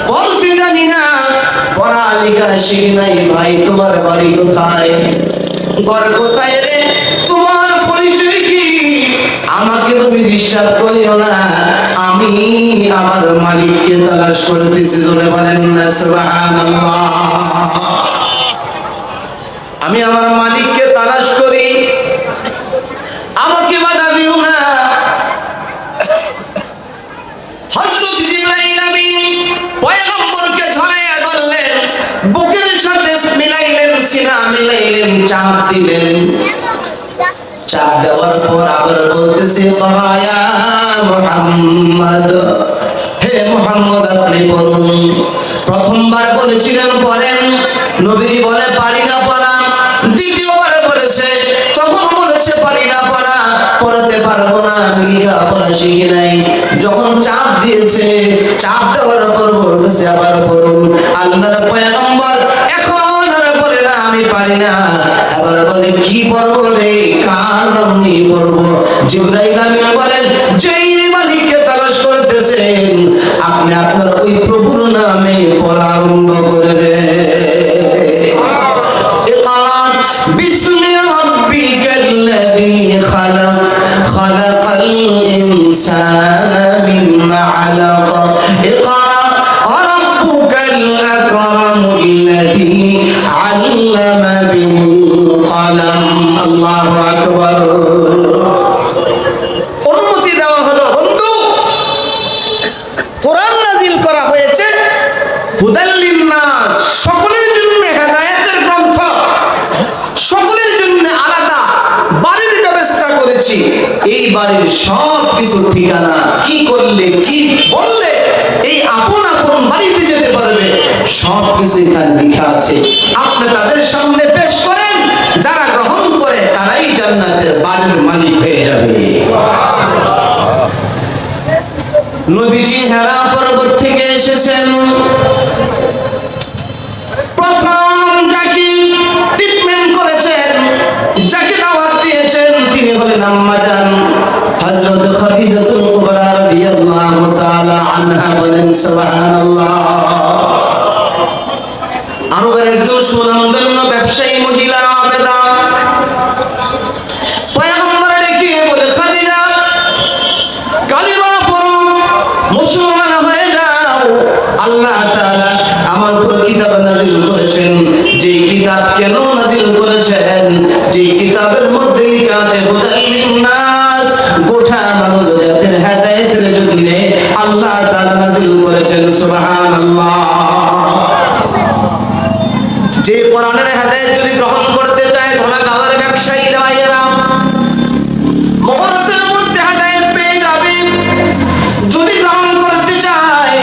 পড়তে জানি না, পড়ালেখা শিখি নাই। ভাই তোমার বাড়ি কোথায়, ঘর কোথায় রে, তোমার পরিচয় কি, আমাকে তুমি বিশ্বাস করিও না, আমি আমার মালিককে তালাশ করতেছি। জোরে বলেন না সুবহানাল্লাহ। আমি আমার মালিককে তালাশ করি, আমাকে বাধা দিও না। হযরত জিবরাইল আমিন পয়গম্বরকে ধরাইয়া ধরলেন, বুকের সাথে মিলাইলেন, সিনা মিলাইলেন, চাপ দিলেন। চাপ দেওয়ার পর আবার বলতেছে কায়া মুহাম্মদ, হে মুহাম্মদ আপনি পড়ুন। প্রথমবার বলেছিলেন পড়েন, নবীজি বলে পারি না পড়া। দ্বিতীয়বার বলেছে, তখন বলেছে পারি না পড়া, পড়াতে পারবো না, আমি লেখাপড়া শিখি নাই। যখন চাপ দিয়েছে, চাপ দেওয়ার পর বলতেছে আবার পড়ুন। আল্লাহর পয়গম্বর এখন আর বলে না আমি পারি না, আবার বলে কি পড়বো রে, কার নাম নিয়ে পড়বো। জিবরাইল আমিন বলেন যেই মালিককে তালাশ করতেছেন আপনি আপনার ওই প্রভুর নামে পড়া আরম্ভ করে দেন। ইকরা বিসমি রাব্বিকাল্লাযী খালাক, খালাকাল ইনসানা মিন আলাক, ইকরা রাব্বুকাল আকরামুল্লাযী আল্লামা বিল কলম। আল্লাহু আকবার। অনুমতি দেওয়া হলো বন্ধু, কোরআন নাজিল করা হয়েছে হুদাল লিন্নাস, সকলের জন্য হেদায়েতের গ্রন্থ, সকলের জন্য আলাদা বাড়ির ব্যবস্থা করেছি। এই বাড়ির সব কিছু ঠিকানা, কি করলে কি বললে এই আপন আপন বাড়িতে যেতে পারবে, সব কিছু এখানে লেখা আছে। আপনি তাদের সামনে পেশ করেন, যারা গ্রহণ করে তারাই জান্নাতের বাড়ির মালিক হয়ে যাবে। নবীজি হেরা পর্বত থেকে এসেছেন, প্রথম যাকে ট্রিটমেন্ট করেছেন, যাকে দাওয়াত দিয়েছেন তিনি হলেন আম্মা জান হযরত খাদিজাতুল কুবরা রাদিয়াল্লাহু তাআলা আনহা। বলেন সুবহানাল্লাহ। আরবের একজন সুনামধন্য ব্যবসায়ী মহিলা আবেদা পয়গম্বরে ডেকে বলে খাদিজা কালিমা পড়ো, মুসলমান হয়ে যাও। আল্লাহ তাআলা আমার উপর কিতাব নাযিল করেছেন, যে কিতাব কেন নাযিল করেছেন, যে কিতাবের মধ্যে লেখা আছে হুদাল লিন্নাস, গোটা মানব জাতির হেদায়েতের জন্য আল্লাহ তাআলা নাযিল করেছেন। সুবহানাল্লাহ। যে কোরআনের হেদায়েত যদি গ্রহণ করতে চায়, ধরা গাওয়ার ব্যবসায়ীরা ভাইয়েরা মুহূর্তের মধ্যে হেদায়েত পেয়ে যাবে। যদি গ্রহণ করতে চায়,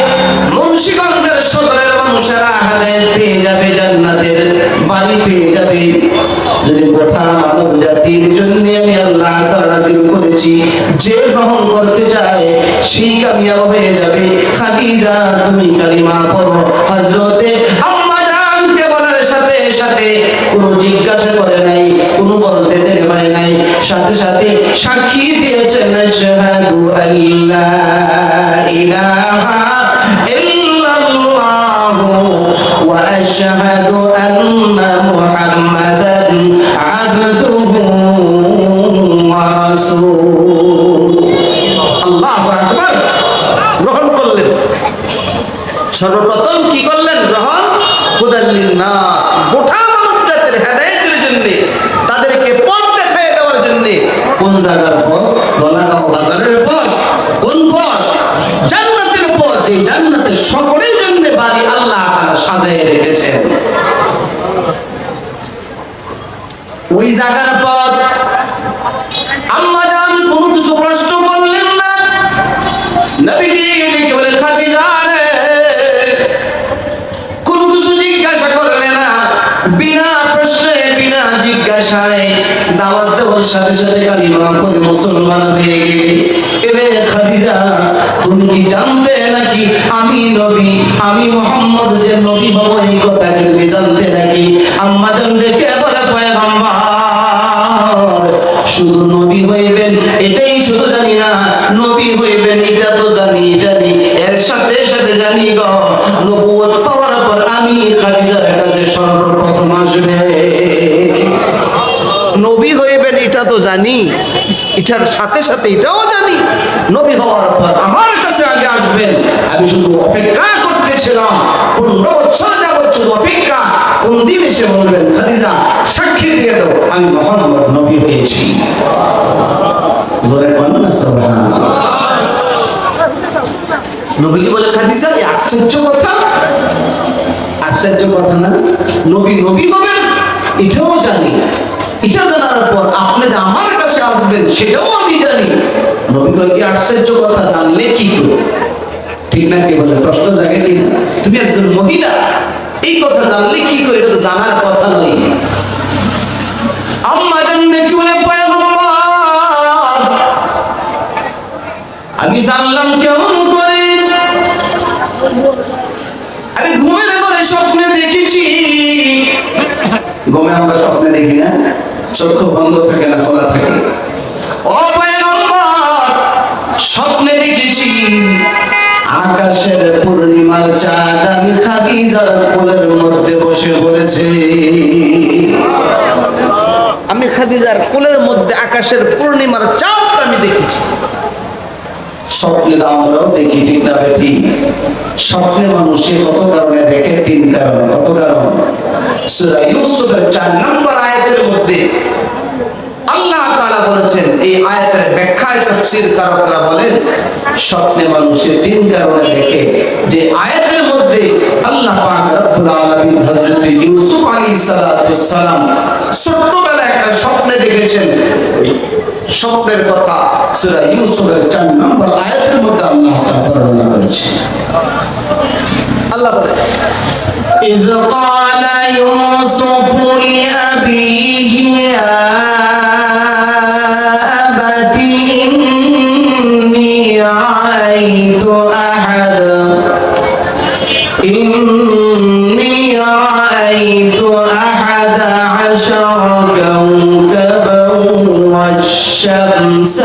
মুন্সিগঞ্জের সদরের মানুষেরা হেদায়েত পেয়ে যাবে, জান্নাতের বাড়ি পেয়ে যাবে। যদি গোটা মানব জাতির জন্য আমি আল্লাহ তাআলা নাযিল করেছি, যে গ্রহণ করতে চায় সেই কামিয়াব হয়ে যাবে। খাদিজা তুমি কালিমা পড়ো। হযরতে আম্মা জানকে বলার সাথে সাথে কোনো জিজ্ঞাসা করে নাই, কোনো বলতে দেরি হয় নাই, সাথে সাথে সাক্ষী দিয়েছেন আশহাদু আল্লা ইলাহা ইল্লাল্লাহু ওয়া আশহাদু আন্না মুহাম্মাদান আবদুহু ওয়া রাসূলুহু। আল্লাহু আকবার। গ্রহণ করলেন। সর্বপ্রথম কি করলেন গ্রহণ? হুদাল লিন্নাস, গোটা মানব জাতির হেদায়েতের জন্য, তাদেরকে পথ দেখায় দেওয়ার জন্য। কোন জায়গার পথ? দলাগাঁও বাজারের পথ। কোন পথ? জান্নাতের পথ। এই জান্নাতের সকলের জন্য বাড়ি আল্লাহ তাআলা সাজায় রেখেছেন। ওই জায়গার পথ আম্মা জান কোনো কিছু প্রশ্ন করলেন না। নবীজি ডেকে বলে, খাদিজা রে, কোনো কিছু জিজ্ঞাসা করলে না। বিনা প্রশ্নে বিনা জিজ্ঞাসায় দাওয়াত দেওয়ার সাথে সাথে কালিমা পড়ে মুসলমান হয়ে গেলে। এরে খাদিজা, তুমি কি জানতে নাকি আমি নবী, আমি মুহাম্মদ যে নবী হব, এই কথা কি তুমি জানতে নাকি? আম্মা জান ডেকে বলে, পয়গম্বর, শুধু নবী হইবেন এটাই শুধু জানি না, নবী হইবেন এটা তো জানি, এর সাথে সাথে জানি গো, নবুয়ত পাওয়ার পর আমি খাদিজার কাছে সর্বপ্রথম আসবে। নবী হইবেন এটা তো জানি, এটার সাথে সাথে এটাও জানি, নবী হওয়ার পর আমার কাছে আগে আসবেন। আমি শুধু অপেক্ষা করতেছিলাম, 15 বছর যাবত শুধু অপেক্ষা, কোন দিন এসে বলবেন, খাদিজা সাক্ষী দিয়ে দাও আমি মুহাম্মদ নবী হয়েছি। জোরে বলেন না সুবহানাল্লাহ। নবীজি বলে, খাদিজা এই আশ্চর্য কথা, আশ্চর্য কথা না? নবী নবী হবেন এটাও জানি, এটা জানার পর আপনি যে আমার কাছে আসবেন সেটাও আমি জানি। নবী কয়, কি আশ্চর্য কথা, জানলে কি করে? ঠিক না? কে বলে? প্রশ্ন জাগে কিনা? তুমি একজন মহিলা, এই কথা জানলে কি করে? এটা তো জানার কথা নয়। আম্মা জানলে কি বলে, পয়গম্বর, আমি জানলাম কেমন করে? আমি ঘুমের ঘরে স্বপ্নে দেখেছি। ঘুমে আমরা স্বপ্নে দেখি না, চক্ষু বন্ধ থাকে না, খোলা থাকে। ও পয়গম্বর, স্বপ্নে দেখেছি আকাশের পূর্ণিমার চাঁদ আমি খাদিজার কোলের মধ্যে বসে পড়েছে। আমি খাদিজার কোলের মধ্যে আকাশের পূর্ণিমার চাঁদ আমি দেখেছি। স্বপ্নে আমরাও দেখি, ঠিক না বেটি? স্বপ্নে মানুষে কত কারণে দেখে, 3 কারণ। কত কারণ? সূরা ইউসুফের 4 নম্বর আয়াতের মধ্যে আল্লাহ তাআলা বলেছেন, এই আয়াতের ব্যাখ্যায় তাফসীর কারকরা বলেন, স্বপ্নে মানুষে 3 কারণে দেখে। যে আয়াতের মধ্যে আল্লাহ পাক রব্বুল আলামিন হযরত ইউসুফ আলাইহিস সালাম ছোটবেলায় একটা স্বপ্নে দেখেছেন। স্বপ্নের কথা সূরা ইউসুফের 4 নম্বর আয়াতের মধ্যে আল্লাহ তাআলা বর্ণনা করেছেন। আল্লাহ বলেন, إذ قال يوسف لأبيه يا أبت إني رأيت أحد عشر كوكبا والشمس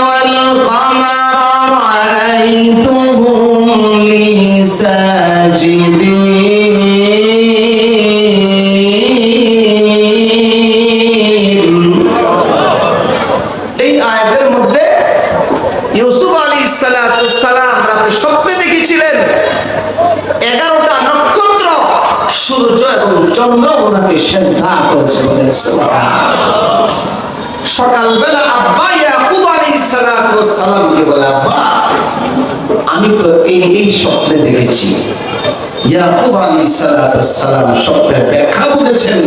والقمر رأيتهم لي ساجدين। এই আয়াতের মধ্যে ইউসুফ আলাইহিস সালাম রাতে স্বপ্নে দেখেছিলেন 11টা নক্ষত্র, সূর্য এবং চন্দ্র ওনাকে সিজদা করেছে। বলেন সুবহানাল্লাহ। সকালবেলা আব্বা ইয়াকুব আলাইহিস সালামকে বলে, আব্বা আমি তো এই স্বপ্নে দেখেছি। ইয়াকুব আলাইহিস সালাম স্বপ্নের ব্যাখ্যা বুঝেছেন,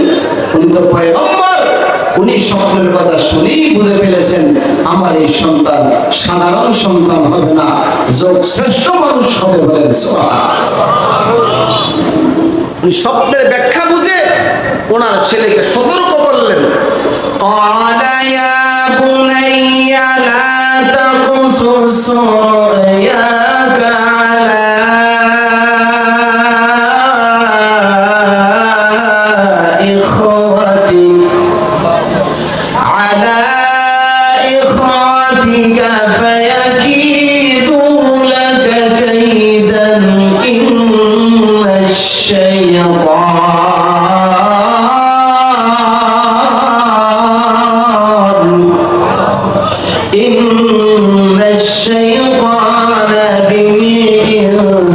উনি তো পয়গম্বর, উনি স্বপ্নের কথা শুনেই বুঝে ফেলেছেন আমার এই সন্তান সাধারণ সন্তান হবে না, যোগ শ্রেষ্ঠ মানুষ হবে। বলেন সুবহানাল্লাহ। উনি স্বপ্নের ব্যাখ্যা বুঝে ওনার ছেলেকে সতর্ক করলেন। قال يا بني لا تقصص رؤياك على إخوتك فيكيدوا لك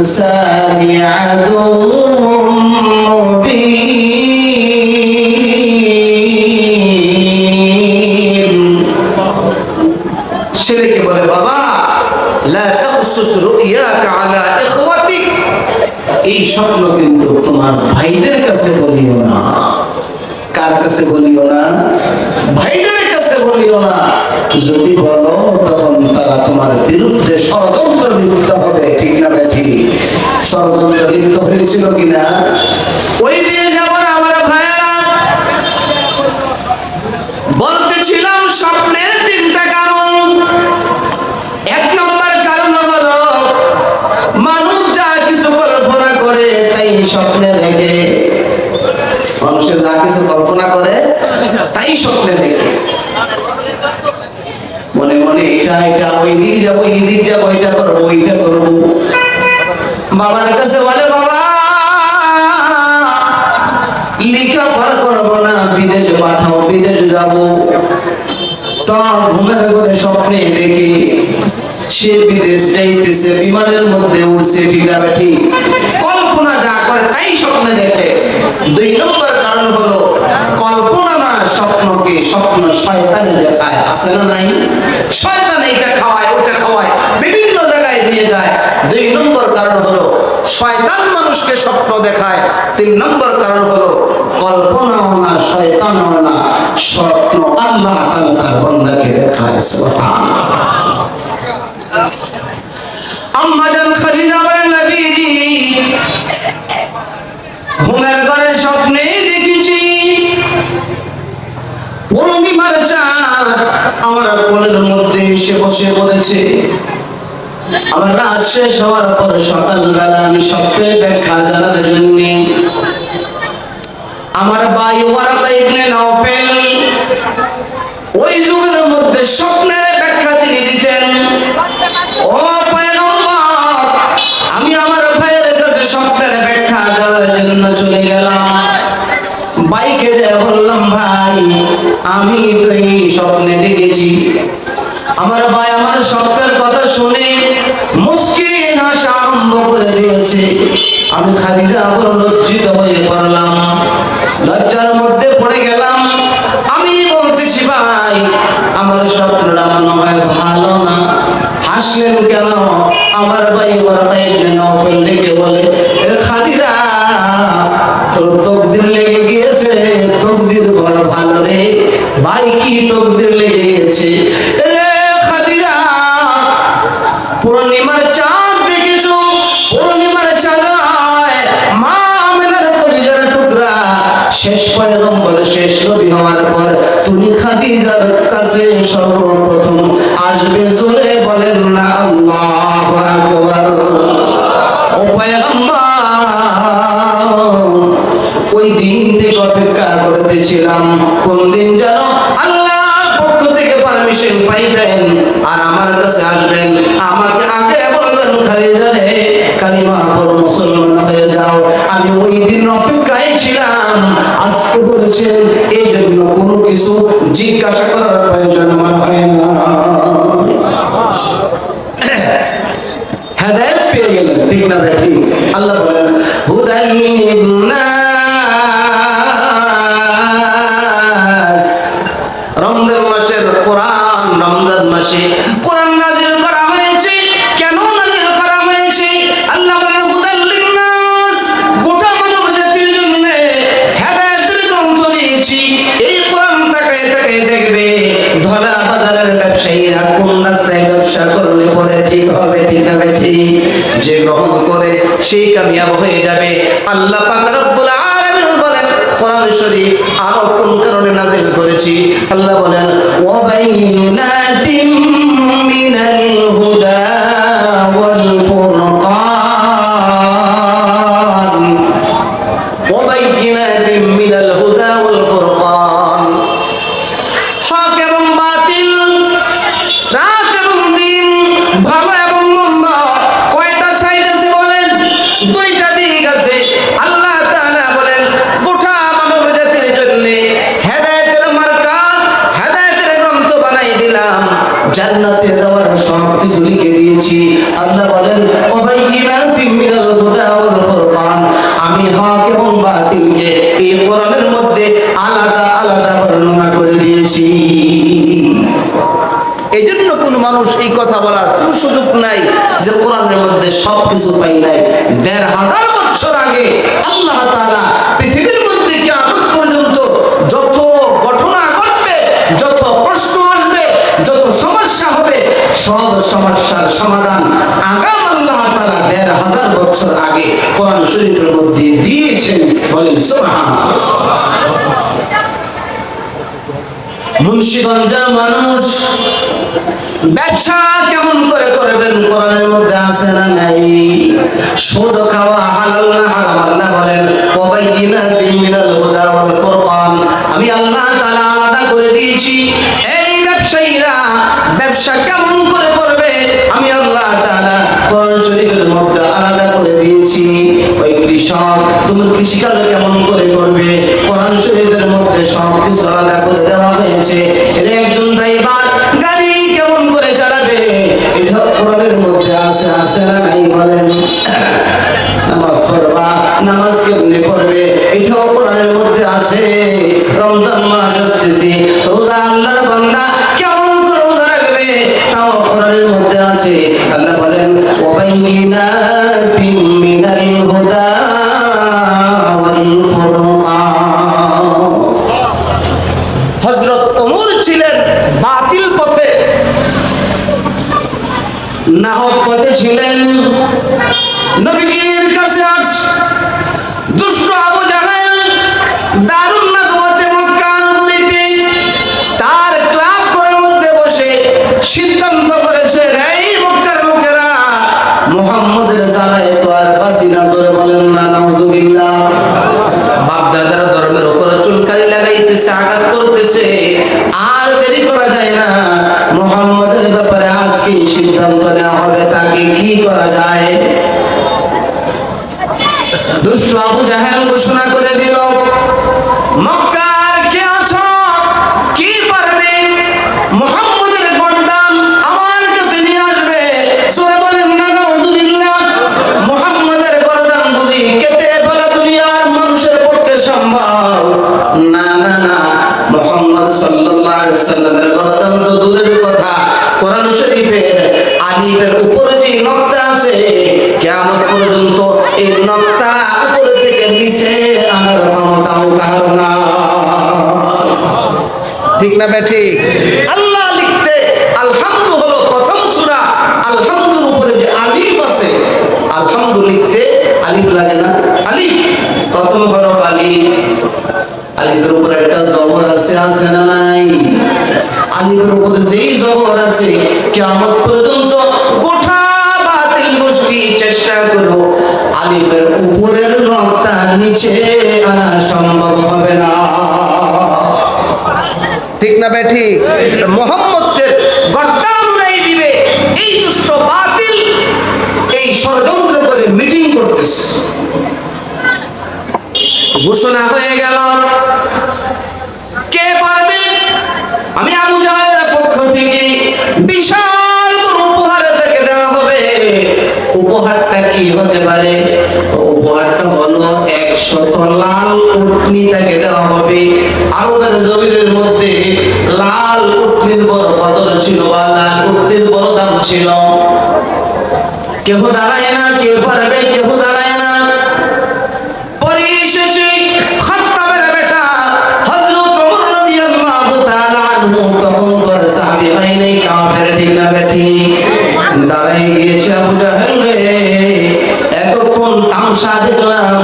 للإنسان عدو مبين ছেলেকে বলে বাবা লা তাখসুস রুয়াকা আলা ইখওয়াতিক এই স্বপ্ন কিন্তু তোমার ভাইদের কাছে বলিও না কার কাছে বলিও না ভাইদের কাছে বলিও না যদি বলো তখন তারা তোমার বিরুদ্ধে ষড়যন্ত্র লিপ্ত হবে ঠিক না বেঠি ষড়যন্ত্র লিপ্ত হয়েছিল কিনা ওই দিয়ে যাব না আমার ভাইয়েরা বলতেছিলাম স্বপ্নের তিনটা কারণ এক নম্বর কারণ হলো মানুষ যা কিছু কল্পনা করে তাই স্বপ্নে দেখে মানুষে যা কিছু কল্পনা করে তাই স্বপ্নে দেখে মনে মনে এটা এটা ওই দিক যাবো এই দিক যাবো এটা করবো ওইটা করবো বাবার কাছে বলে বাবা লেখাপড়া করবো না বিদেশে পাঠাও বিদেশে যাবো তখন ঘুমের ঘরে স্বপ্নে দেখি সে বিদেশ যাইতেছে বিমানের মধ্যে উঠছে ঠিক না ঠিক কল্পনা যা করে তাই স্বপ্নে দেখে দুই নম্বর কারণ হলো কল্পনা না স্বপ্নকে স্বপ্ন শয়তানে দেখায় আছে না নাই শয়তান এটা খাওয়ায় ওটা খাওয়ায় বিভিন্ন জায়গায় নিয়ে যায় দুই নম্বর কারণ হলো শয়তান মানুষকে স্বপ্ন দেখায় তিন নম্বর কারণ হলো কল্পনাও না শয়তানও না স্বপ্ন আল্লাহ তাআলা তার বান্দাকে দেখায় সুবহানাল্লাহ আম্মা জান খাদিজা বলেন নবীজি ঘুমের ঘরে স্বপ্নে দেখেছি পূর্ণিমার চাঁদ আমার কোলের মধ্যে এসে বসে পড়েছে আমার রাত শেষ হওয়ার পর সকালবেলা আমি স্বপ্নের ব্যাখ্যা জানার জন্য আমার ভাই ওয়ারাকা ইবনে নাওফেল ওই যুগের মধ্যে স্বপ্নের ব্যাখ্যা তিনি দিতেন ও পয়গম্বর আমি আমার ভাইয়ের কাছে স্বপ্নের ব্যাখ্যা জানার জন্য চলে গেলাম ভাইকে যে বললাম ভাই আমি তো এই স্বপ্নে দেখেছি আমার ভাই আমার স্বপ্নের কথা শুনে মুস্কি হাসা আরম্ভ করে দিয়েছে আমি খাদিজা বড় লজ্জিত হয়ে পড়লাম লজ্জার মধ্যে পড়ে গেলাম আমি বলতেছি ভাই আমার স্বপ্নটা মনে হয় ভালো না হাসলেন কেন আমার ভাই ওয়ারাকা ইবনে নাওফেল ডেকে বলে খাদিজা তোর তকদির লেগে গিয়েছে তকদির বড় ভালো রে ভাই কি তকদির লেগে গিয়েছে রে খাদিজা পূর্ণিমার চাঁদ দেখেছো পূর্ণিমার চাঁদ মা আমিনার কলিজার টুকরা শেষ পয়গম্বর শেষ নবী হওয়ার পর তুমি খাদিজার কাছে সর্বপ্রথম আসবে জোরে বলেন না আল্লাহু আকবার ও পয়গম্বর ওই দিন থেকে অপেক্ষা করতেছিলাম কোন দিন যেন আল্লাহর পক্ষ থেকে পারমিশন পাইবেন আর আমার কাছে আসবেন আমাকে আগে বলবেন খাদিজা রে কালিমা পড়ো মুসলমান হয়ে যাও আমি ওই দিন অপেক্ষায় ছিলাম আজকে বলেছেন এই জন্য কোনো কিছু জিজ্ঞাসা করার প্রয়োজন আমার হয় না হেদায়েত পেয়ে গেলেন ঠিক না ঠিক আল্লাহ বলেন হুদাল লিন্নাস রমজান মাসের কোরআন রমজান মাসে কোরআন নাযিল করা হয়েছে কেন নাযিল করা হয়েছে আল্লাহ বলেন হুদাল লিন্নাস গোটা মানব জাতির জন্য হেদায়েতের গ্রন্থ দিয়েছি এই কোরআন তাকায় তাকায় দেখবে ধলা বাজারের ব্যবসায়ীরা কোন রাস্তায় ব্যবসা করলে পরে ঠিক হবে ঠিক না ঠিক যে গ্রহণ করে সেই কামিয়াব হয়ে যাবে আল্লাহ পাক রব্বুল আলামিন বলেন কোরআন শরীফ আরো কোন কারণে নাযিল করেছি আল্লাহ বলেন ওয়া বাইনাতিম মিনাল হুদা ওয়াল ফুরকান ওয়া বাইনাতিম মিনাল হুদা ওয়াল ফুরকান হক এবং বাতিল রাত এবং দিন ভালো এবং মন্দ কয়টা সাইড আছে বলেন দুইটা দিক আছে আল্লাহ তাআলা বলেন গোটা মানব জাতির জন্য হেদায়েতের মার্কাজ হেদায়েতের গ্রন্থ বানাই দিলাম জান্নাতে যাওয়ার সব কিছু কিছু পাই নাই। ১,৫০০ বছর আগে আল্লাহ তাআলা পৃথিবীর মধ্যে কিয়ামত পর্যন্ত যত ঘটনা ঘটবে, যত প্রশ্ন আসবে, যত সমস্যা হবে, সব সমস্যার সমাধান আগাম আল্লাহ তাআলা ১,৫০০ বছর আগে কোরআন শরীফের মধ্যে দিয়েছেন। বলেন সুবহানাল্লাহ। মুন্সিগঞ্জের মানুষ ব্যবসা কেমন করে করবেন কোরআনের মধ্যে আছে না নাই? সুদ খাওয়া হালাল না হারাম? আল্লাহ বলেন ওয়াবাইয়িনাতিন মিনাল হুদা ওয়াল ফুরকান। আমি আল্লাহ তাআলা আলাদা করে দিয়েছি। এই ব্যবসায়ীরা ব্যবসা কেমন করে করবে আমি আল্লাহ তাআলা কোরআন শরীফের মধ্যে আলাদা করে দিয়েছি। ওই কৃষক তুমি কৃষিকাজ কেমন করে করবে কোরআন শরীফের মধ্যে সব কিছু আলাদা করে দেওয়া হয়েছে। এর একজন ড্রাইভার গাড়ি কেমন করে চালাবে এটা কোরআনের মধ্যে আছে না নাই? বলেন। নামাজ পড়বা, নামাজ কেমনে পড়বে এটাও কোরআনের মধ্যে আছে। রমজান মাস আসতেছে, রোজা আল্লাহর বান্দা কেমন করে রোজা রাখবে তাও কোরআনের মধ্যে আছে। আল্লাহ বলেন ওয়াবাইয়িনাতিন মিনাল হুদা ওয়াল ফুরকান। হযরত ওমর ছিলেন বাতিল পথে, নাহক পথে ছিলেন। নবীজির কাছে দুষ্ট আবু জাহেল দারুন নাদওয়াতে মক্কা নগরীতে তার ক্লাব ঘরের মধ্যে বসে সিদ্ধান্ত করেছে, এই মক্কার লোকেরা মুহাম্মদের জ্বালায় তো আর বাঁচি না। জোরে বলেন না নাউজুবিল্লাহ। বাপ দাদার ধর্মের উপরে চুলকানি লাগাইতেছে, আঘাত করতেছে, আর দেরি করা যায় না। মুহাম্মদের ব্যাপারে আজকে সিদ্ধান্ত নেওয়া হবে, তাকে কি করা যায়। দুষ্ট আবু জাহেল ঘোষণা করে দিল, মক্কার কে আছো, কি পারবে মুহাম্মদের গর্দান আমার কাছে নিয়ে আসবে। সূরা বলেন না নাউজুবিল্লাহ। মুহাম্মদের গর্দান বুঝি কেটে ফেলা দুনিয়ার মানুষের পক্ষে সম্ভব না? না না, মুহাম্মদ সাল্লাল্লাহু আলাইহি ওয়াসাল্লামের গর্দান তো দূরের কথা, কোরআন শরীফের আলিফের উপরে যে নকতা আছে কিয়ামত পর্যন্ত এই নকতা উপরে থেকে নিচে আনার ক্ষমতাও কারো না। ঠিক না ঠিক? আল্লাহ লিখতে আলহামদু হলো প্রথম সূরা, আলহামদুর উপরে যে আলিফ আছে, আলহামদু লিখতে আলিফ লাগে না? আলিফ প্রথম হরফ আলিফ। আলিফের উপরে একটা জবর আছে না নাই? আলিফের উপরে যেই জবর আছে কিয়ামত পর্যন্ত গোটা বাতিল গোষ্ঠী চেষ্টা করো আলিফের উপরের নকতা নিচে আনা সম্ভব হবে না। ঠিক না ঠিক? মুহাম্মদের গর্দান উড়াই দিবে এই দুষ্ট বাতিল, এই ষড়যন্ত্র করে মিটিং করতেছে। ঘোষণা হয়ে গেল, কে পারবে? আমি আবু জাহেলের পক্ষ থেকে বিশাল উপহার থেকে দেওয়া হবে। উপহারটা কি হতে পারে? উপহারটা হলো ১০০ লাল উটনি তাকে দেওয়া হবে। আরবের জমিনের মধ্যে লাল উটনির বড় কদর ছিল, বা লাল উটনির বড় দাম ছিল। কেউ দাঁড়ায় না, কেউ পারবে, কেউ দাঁড়ায় না। পরিশেষে খাত্তাবের বেটা হযরত ওমর রাদিয়াল্লাহু তাআলা আনহু তখন করে সাহাবী ভাই নেই কাফের, ঠিক না ঠিক? দাঁড়াই গিয়েছে আবু জাহেল রে, এতক্ষণ তামসা দেখলাম,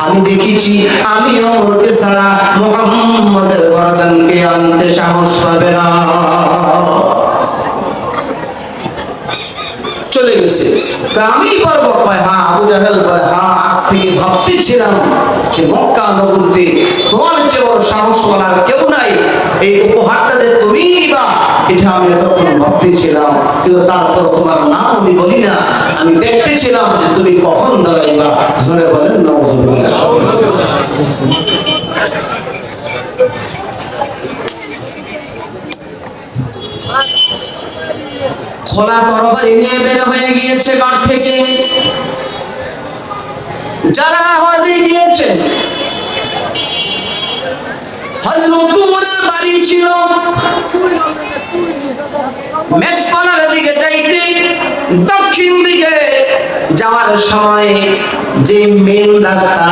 আমি দেখেছি আমি ওমরকে ছাড়া মুহাম্মদের গর্দানকে আনতে সাহস পাবে না। চলে গেছে, আমি পারবো? হ্যাঁ। আবু জাহেল বলে, হ্যাঁ আগ থেকে ভাবতেছিলাম যে মক্কা নগরীতে তোমার চেয়ে বড় সাহসওয়ালা কেউ নাই, এই উপহারটা যে তুমি নিবা এটা আমি তখন ভাবতেছিলাম, কিন্তু তারপর তোমার নাম আমি বলি না, আমি দেখতেছিলাম যে তুমি কখন দাঁড়াইবা। জোরে বলেন নাউজুবিল্লাহ। খোলা তরবারি নিয়ে বের হয়ে গিয়েছে ঘর থেকে। যারা হজে গিয়েছে, হযরত ওমরের বাড়ি ছিল মেসপালার দিকে যাইতে দক্ষিণ দিকে যাওয়ার সময় যে মেন রাস্তা,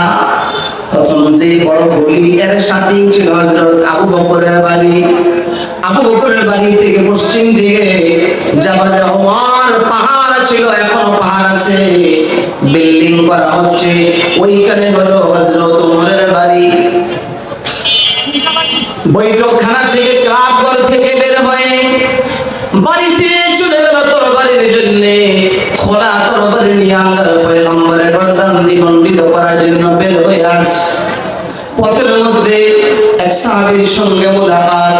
প্রথম যে বড় গলি, এর সাথেই ছিল হযরত আবু বকরের বাড়ি। আবু বকরের বাড়ি থেকে পশ্চিম দিকে জাবালে ওমর পাহাড় ছিল, এখনো পাহাড় আছে, বিল্ডিং করা হচ্ছে, ওইখানে হলো হযরত ওমরের বাড়ি। বৈঠকখানা থেকে, ক্লাব ঘর থেকে বের হয়ে বাড়িতে চলে গেল তরবারির জন্য। খোলা তরবারি নিয়ে আল্লাহর পয়গম্বরের গর্দান দ্বিখণ্ডিত করার জন্য বের হয়ে আসে। পথের মধ্যে এক সাহাবীর সঙ্গে মুলাকাত।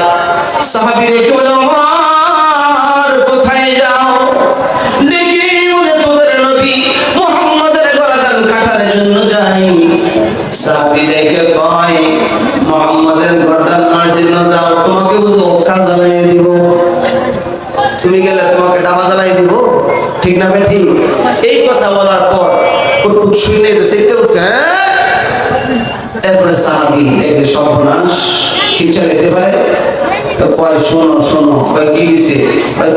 সাহাবী রেখে বলে, ওমর কোথায় যাও? দেখি বলে, তোদের নবী মুহাম্মদের গর্দান কাটার জন্য যাই। সাহাবী রেখে কয়, মুহাম্মদের গর্দান কাটার জন্য যাও, তোমাকে বুঝো কাজ জ্বালিয়ে দিব, তুমি গেলে তোমাকে ডাবা জ্বালাই দিব, ঠিক না বে ঠিক? এই কথা বলার পর কুটকুট শুনে তো সেটা উঠছে। এরপরে সাহাবী দেখে সর্বনাশ, কি চাইতে পারে? কয়, শোনো শোনো। কয়, কি হয়েছে?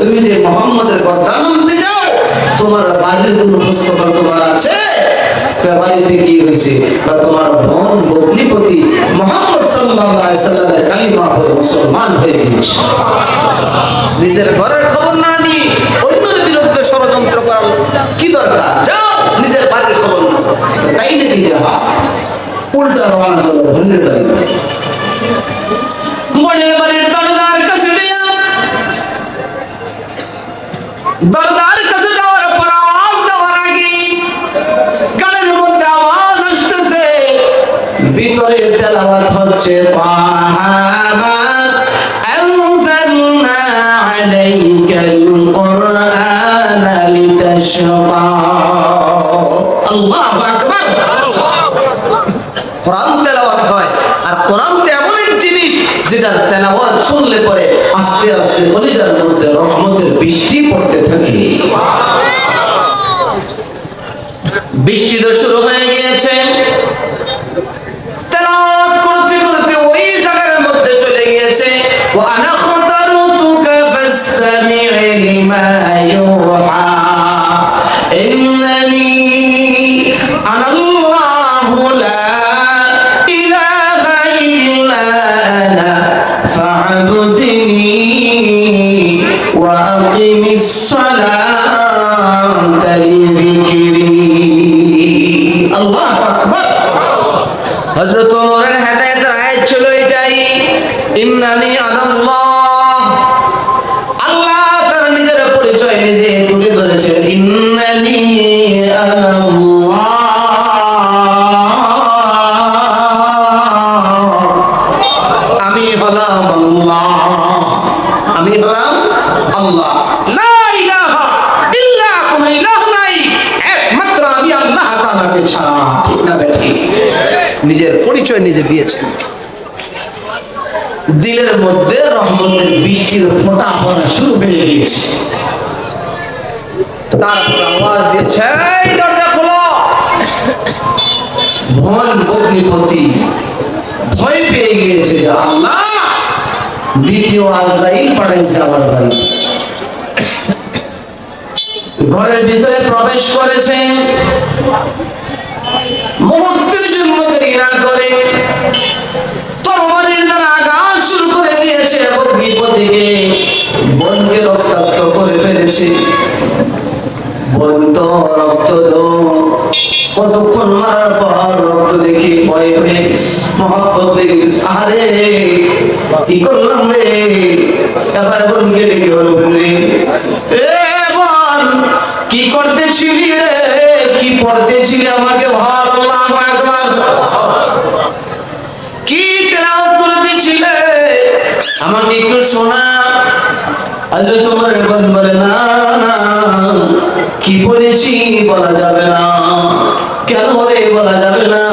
তুমি যে মুহাম্মদের গর্দান আনতে যাও, তোমার বাড়ির কোন খোঁজখবর তোমার আছে? বাড়িতে কি হয়েছে? বা তোমার বোন ভগ্নিপতি মুহাম্মদ সাল্লাল্লাহু আলাইহি সাল্লামের কালিমা পড়ে মুসলমান হয়ে গেছে। নিজের ঘরের খবর না নিয়ে অন্যের বিরুদ্ধে ষড়যন্ত্র করার কি দরকার? যাও নিজের বাড়ির খবর নাও। তাই নাকি যাওয়া? উল্টা রওনা হলো বোনের বাড়িতে। বোনের বাড়ির দরজার কাছে যাওয়ার পর আওয়াজ দেওয়ার আগে কানের মধ্যে আওয়াজ আসতেছে, ভিতরে তেলাওয়াত হচ্ছে, আল্লাহু আকবার। কোরআন তেলাওয়াত হয়, আর কোরআন তো এমন এক জিনিস যেটা তেলাওয়াত শুনলে পরে আস্তে আস্তে কলিজার মধ্যে রহমতের বৃষ্টি পড়তে থাকে। বৃষ্টি তো শুরু হয়ে গিয়েছে। তেলাওয়াত করতে করতে ওই জায়গার মধ্যে চলে গিয়েছে, ওয়া আনা খাতারতুকা ফাসতামি' লিমা ইউহা ইন্নানি আনাল্লাহু লা ইলাহা ইল্লা আনা ফা'বুদনি ওয়া আকিমিস সালাতা লিযিকরি। আল্লাহু আকবার। হযরত ওমরের হেদায়েতের আয়াত ছিল এটাই, ইন্নানি আনাল্লাহ। আল্লাহ তার নিজের পরিচয় নিজে তুলে ধরেছেন, ইন্নানি আনাল্লাহ, আমি হলাম আল্লাহ, আমি হলাম আল্লাহ। লা ইলাহা ইল্লা, কোন ইলাহ নাই, একমাত্র আমি আল্লাহ তাআলাকে ছাড়া, ঠিক না বেঠি? নিজের পরিচয় নিজে দিয়েছেন। দিলের মধ্যে রহমতের বৃষ্টির ফোঁটা পড়া শুরু হয়ে গিয়েছে। তারপর আওয়াজ দিয়েছে, এই দরজা খোলো। বোন ভগ্নিপতি ভয় পেয়ে গিয়েছে যে আল্লাহ দ্বিতীয় আজরাইল পাঠাইছে আমার বাড়ি। ঘরের ভিতরে প্রবেশ করেছে, মুহূর্তের জন্য দেরি না করে তরবারির দ্বারা আঘাত শুরু করে দিয়েছে। ভগ্নিপতিকে, বোনকে রক্তাক্ত করে ফেলেছে। বোন তো রক্ত দো, কতক্ষণ মারার পর রক্ত দেখি ভয় হয়ে মহব্বত লেগে গেছে। আরে কি করলাম রে? এবার বোনকে ডেকে বলবেন, রে বোন কি করতেছিলি রে? কি পড়তেছিলি আমাকে বল। আল্লাহু আকবার। কি তেলাওয়াত করতেছিলে আমাকে একটু শোনা। হযরত ওমর বলে, না না, কি পড়েছি বলা যাবে না। কেন রে বলা যাবে না?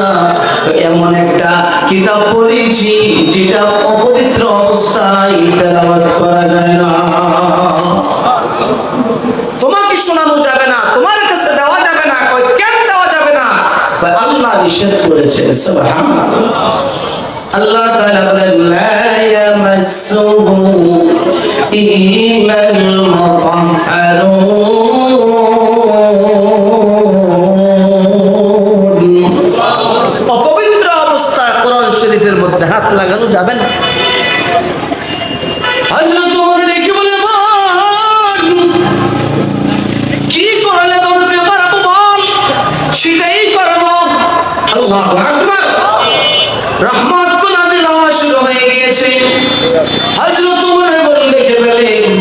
এমন একটা কিতাব পড়েছি যেটা অপবিত্র অবস্থায় তেলাওয়াত করা যায় না। তোমাকে শোনানো যাবে না, তোমার কাছে দেওয়া যাবে না। কই কেন দেওয়া যাবে না? কই আল্লাহ নিষেধ করেছেন। সুবহানাল্লাহ। আল্লাহ তাআলা বলেন, লা ইয়ামাসসুহু ইল্লাল মুতাহহারুন। লাগানো যাবে না। হযরত ওমর ডেকে বলে, কি করলে ধরতে পারবো বল, সেটাই করবো। আল্লাহু আকবার। রহমত তো নাযিল হওয়া শুরু হয়ে গিয়েছে। হযরত ওমর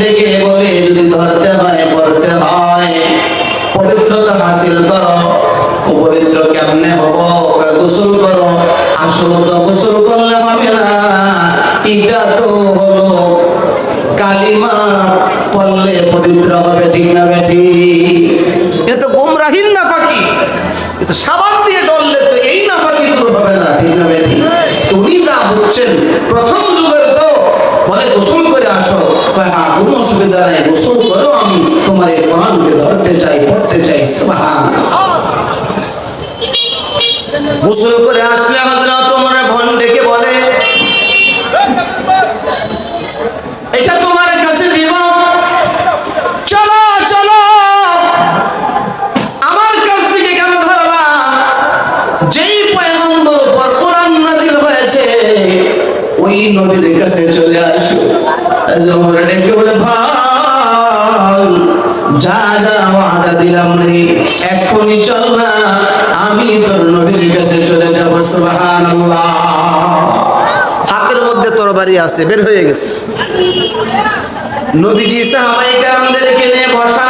ডেকে বলে যদি ধরতে হয় পড়তে হয়, পবিত্রতা হাসিল করো। পবিত্র কেমনে হবো? গোসল করো। আসল তো গোসল করলে হবে না, এটা তো হলো কালিমা পড়লে পবিত্র হবে, ঠিক না বেঠি? এটা তো গোমরাহির নাফাকি। এটা সাবান দিয়ে ডললে তো এই নাফাকি দূর হবে না, ঠিক না বেঠি? উনি যা বুঝছেন প্রথম যুগের তো বলে গোসল করে আসো। কয় হ্যাঁ, কোনো অসুবিধা নাই, গোসল করো, আমি তোমার এই কোরআনকে ধরতে চাই, পড়তে চাই। সুবহানাল্লাহ। গোসল করে আসলে হযরত ওমর ভন ডেকে বলে, এটা তোমার কাছে দিব, চলো চলো। আমার কাছ থেকে কেন ধরবা? যেই পয়গম্বর উপর কোরআন নাযিল হয়েছে ওই নবীর কাছে চলে আসো। ওমর ডেকে বলে, ভাই যা যা ওয়াদা দিলাম রে, এখনই চল না, আমি তোর নবীর কাছে চলে যাব। সুবহানাল্লাহ। হাতের মধ্যে তরবারি আছে, বের হয়ে গেছে। নবীজি সাহাবায়ে কেরামদেরকে নিয়ে বসা।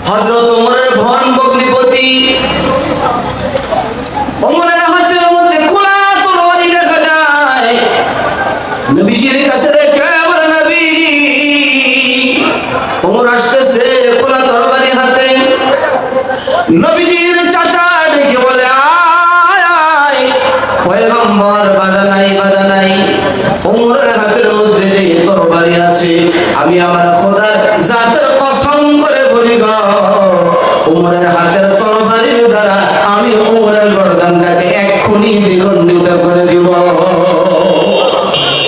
হযরত ওমরের ভন ভগ্নিপতি, ওমরের হাতের মধ্যে খোলা তরবারি দেখা যায়। নবীজির কাছে ডেকে বলে, নবী। ওমর আসতেছে খোলা তরবারি হাতে। নবীজির চাচা ডেকে বলে, আয় আয় পয়গম্বর, বাধা নাই বাধা নাই। ওমরের হাতের মধ্যে যে তরবারি আছে, আমি আমার খোদার জাতের কসম করে বলি গো, ওমরের হাতের তরবারির দ্বারা আমি ওমরের গর্দানটাকে এক্ষুনি দ্বিখণ্ডিত করে দিব।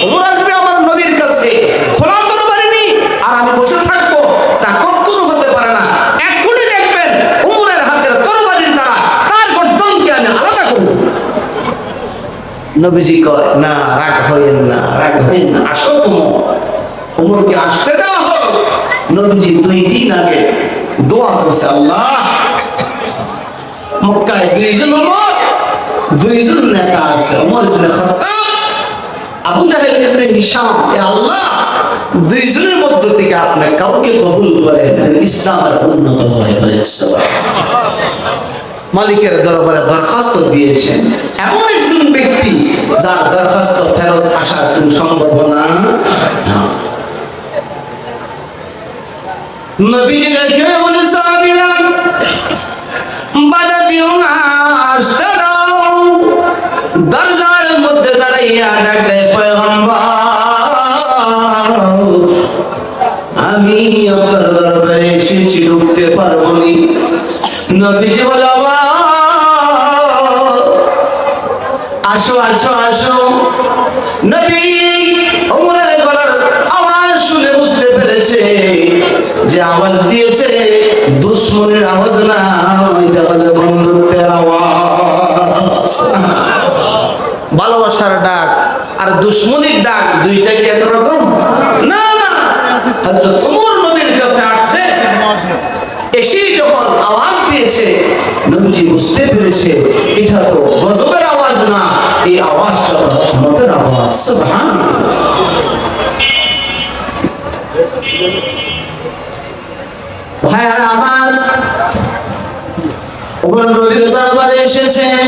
ওমর আসবে আমার নবীর কাছে, খোলা তরবারি নেই আর আমি বসে থাকবো, তা কখনো হতে পারে না। এক্ষুনি দেখবেন ওমরের হাতের তরবারির দ্বারা তার গর্দানকে আমি আলাদা করব। নবীজি কয়, না রাগ হইেন না, রাগ হইেন না, আসো ওমরকে আসতে দেওয়া হোক। নবীজি 2 দিন আগে দোয়া করছে, আল্লাহ মক্কায় 2 জন ওমর, 2 জন নেতা আছে, ওমর ইবনে খাত্তাব, আবু জাহেল ইবনে হিশাম। এ আল্লাহ, 2 জনের মধ্য থেকে আপনি কাউকে কবুল করেন, ইসলামের উন্নত হয়। মালিকের দরবারে দরখাস্ত দিয়েছেন এমন একজন ব্যক্তি যার দরখাস্ত ফেরত আসার কোনো সম্ভাবনা না। নবীজি রেখে বলে, সাহাবীরা বাধা দিও না, আসতে দাও। দরজার মধ্যে দাঁড়াইয়া ডাক দেয়, পয়গম্বর আমি আপনার দরবারে এসেছি, ঢুকতে পারবো না। নবীজি বলে, আসো আসো আসো। নবী ওমরের গলার আওয়াজ শুনে বুঝতে পেরেছে যে আওয়াজ দিয়েছে দুশমনের আওয়াজ না, এটা হলো বন্ধুত্বের আওয়াজ। ভালোবাসার ডাক আর দুশমনির ডাক দুইটা কি একরকম না? না। হযরত ওমর নবীর কাছে আসছে, এসেই যখন আওয়াজ দিয়েছে নবীজি বুঝতে পেরেছে এটা তো গজবের আওয়াজ না, এই আওয়াজটা তো রহমতের আওয়াজ। সুবহানাল্লাহ। ভাইরা আমার, ওমর নবীর দরবারে এসেছেন।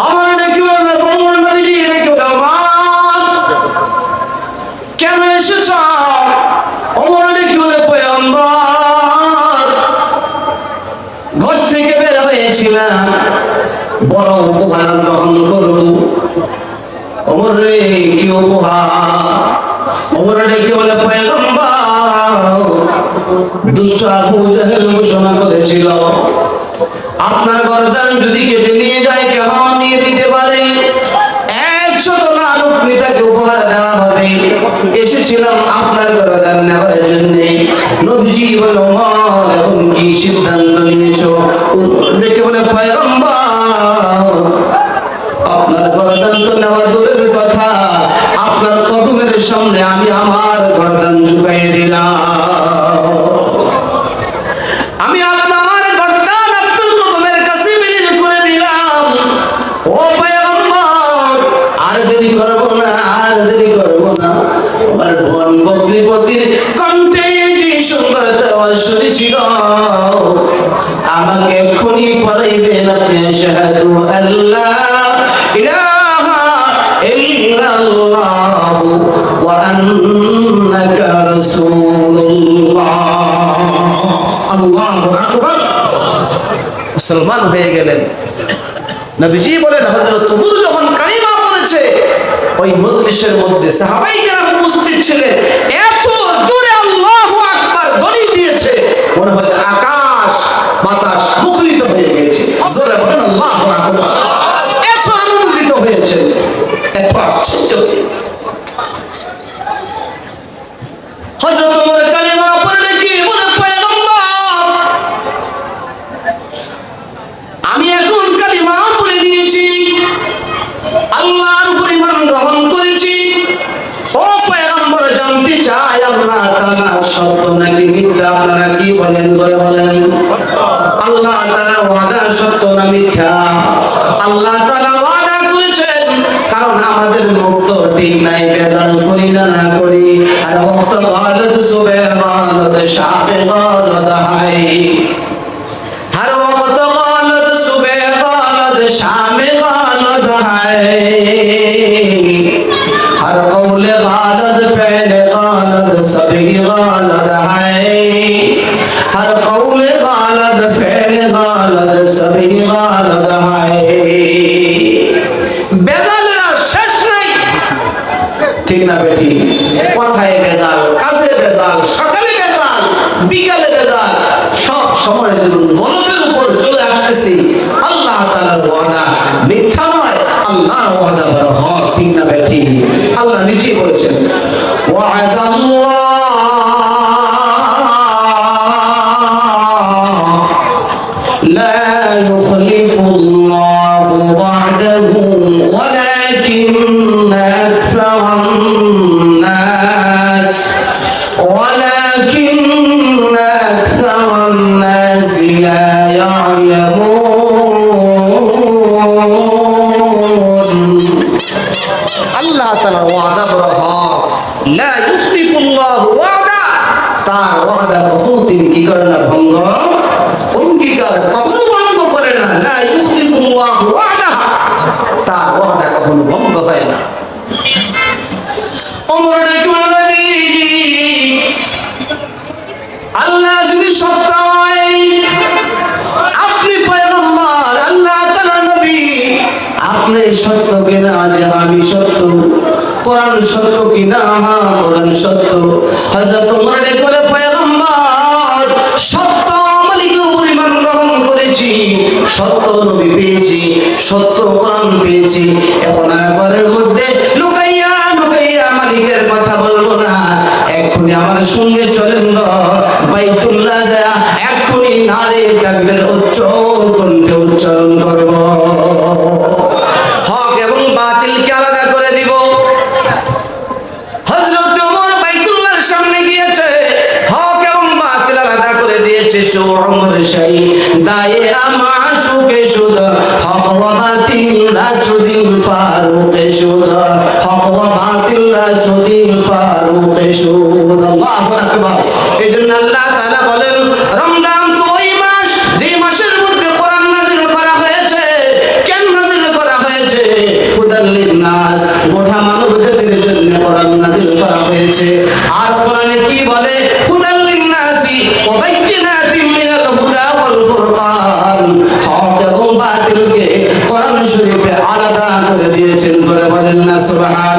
আমার নাকি বলবে, ওমর নবীজি নাকি কেন এসেছ? ওমর নাকি বলে, পয়গম্বর ঘর থেকে বের হয়েছিলাম, বড় উপহার গ্রহণ করব। ওমর রে, কি উপহার? ওমর নাকি বলে, পয়গম্বর দুষ্ট আবু জাহেল ঘোষণা করেছিল আপনার গর্দান যদি কেটে নিয়ে যায়, কেমন নিয়ে দিতে পারে, 100 লাখ রূপী তাকে উপহার দেওয়া হবে। এসেছিলাম আপনার গর্দান নেওয়ার জন্য। নবীজি বলে, ওমর এখন কি সিদ্ধান্ত নিয়েছো? রেখে বলে, পয়গম্বর শুনেছি গো, আমাকে এক্ষুনি পড়াই দেন আপনি আশহাদু আল্লা ইলাহা ইল্লাল্লাহু ওয়া আন্নাকা রাসূলুল্লাহ। আল্লাহু আকবার। মুসলমান হয়ে গেলেন। নবীজি বলেন হযরত ওমর যখন কালিমা পড়েছে ওই মজলিসের মধ্যে সাহাবায়ে কেরাম উপস্থিত ছিলেন, এত জোরে আল্লাহু আকবার ধ্বনি দিয়েছে মনে হয় আকাশ বাতাস মুখরিত হয়ে গেছে। জোরে বলেন আল্লাহু আকবার। এত আনন্দিত হয়েছে, এত আশ্চর্য হয়েছে। হযরত ওমর কালিমা পড়ে কি বলে, পয়গম্বর আমি এখন কালিমা পড়ে দিয়েছি, আল্লাহর উপর ঈমান গ্রহণ করেছি। ও পয়গম্বর জানতে চাই আল্লাহ তাআলা সত্য নাকি মিথ্যা? আপনারা কি বলেন? বলেন আল্লাহ তাআলার ওয়াদা সত্য না মিথ্যা? আল্লাহ তাআলা ওয়াদা করেছেন, কারণ আমাদের মুক্ত ঠিক নাই, বেজাল করি না করি। আর ওয়াক্ত গালাত সুবে গালাত শাহে গালাত হাই, हर वक्त गालत सुबह गालत शाम गालत है, हर कौल गालत फेल गालत सभी गालत है, हर कौल गालत फेल गालत सभी गालत है। বেজালের শেষ নাই, ঠিক না বেটি? কথায় বেজাল, কাছে বেজাল, সকালে বেজাল, বিকালে বেজাল, সব সময় যেমন গলতের উপর চলে আসতেছি। আল্লাহ তাআলার ওয়াদা মিথ্যা নয়, আল্লাহর ওয়াদা বড় হক, ঠিক না বেটি? আল্লাহ নিজেই বলেছেন ওয়াদাল্লাহ লা ইউখলিফুল্লাহু ওয়া'দাহু ওয়ালাকিন্না আকসারান নাস ওয়ালাকিন্না আকসারান নাস লা ইয়া'লামুন। আল্লাহ তাআলার ওয়াদা বড় হক, লা ইউখলিফুল্লাহু ওয়া'দা, তার ওয়াদা কখনো তিনি কি করেন না? ভঙ্গ, অঙ্গীকার কখনো ভঙ্গ করে না। লা ইউখলিফুল্লাহু ওয়া'দা, তার ওয়াদা কখনো ভঙ্গ হয় না। ওমর ডেকে বললেন, আল্লাহ যদি সত্য হয়, আপনি পয়গম্বর, আল্লাহ তাআলা নবী, আপনি সত্য কিনা যে আমি সত্য? কোরআন সত্য কিনা? হ্যাঁ কোরআন সত্য। হযরত ওমর ডেকে বলে, পয়গম্বর সত্য মালিকের উপর ঈমান গ্রহণ করেছি, সত্য নবী পেয়েছি, সত্য কোরআন পেয়েছি। এখন আর ঘরের মধ্যে লুকাইয়া লুকাইয়া মালিকের কথা বলবো না, এক্ষুনি আমার সঙ্গে চলেন গো বাইতুল্লাহ যায়, এক্ষুনি নারে তাকবীর উচ্চ কণ্ঠে উচ্চারণ করব, হক এবং বাতিলকে আলাদা করে দিব। হযরত ওমর বাইতুল্লাহর সামনে গিয়েছে, হক এবং বাতিল আলাদা করে দিয়েছে। ওমর শাহী দায়ে আমাশুকে শুদ, হক ওয়া বাতিল রাজুদিন ফারুকে শুদ, হক ওয়া বাতিল রাজুদিন ফারুকে শুদ। আল্লাহু আকবার। এজন্য আল্লাহ তাআলা বলেন, রমজান তো ওই মাস যে মাসের মধ্যে কোরআন নাযিল করা হয়েছে। কেন নাযিল করা হয়েছে? হুদাল লিন্নাস, গোটা মানব জাতির জন্য কোরআন নাযিল করা হয়েছে। আর কোরআনে কি বলে? হুদাল লিন্নাসি ওয়া বাইয়িনাতিন মিনাল হুদা ওয়াল ফুরকান, হক এবং বাতিলকে কোরআন শরীফে আলাদা করে দিয়েছেন। বলেন না সুবহান।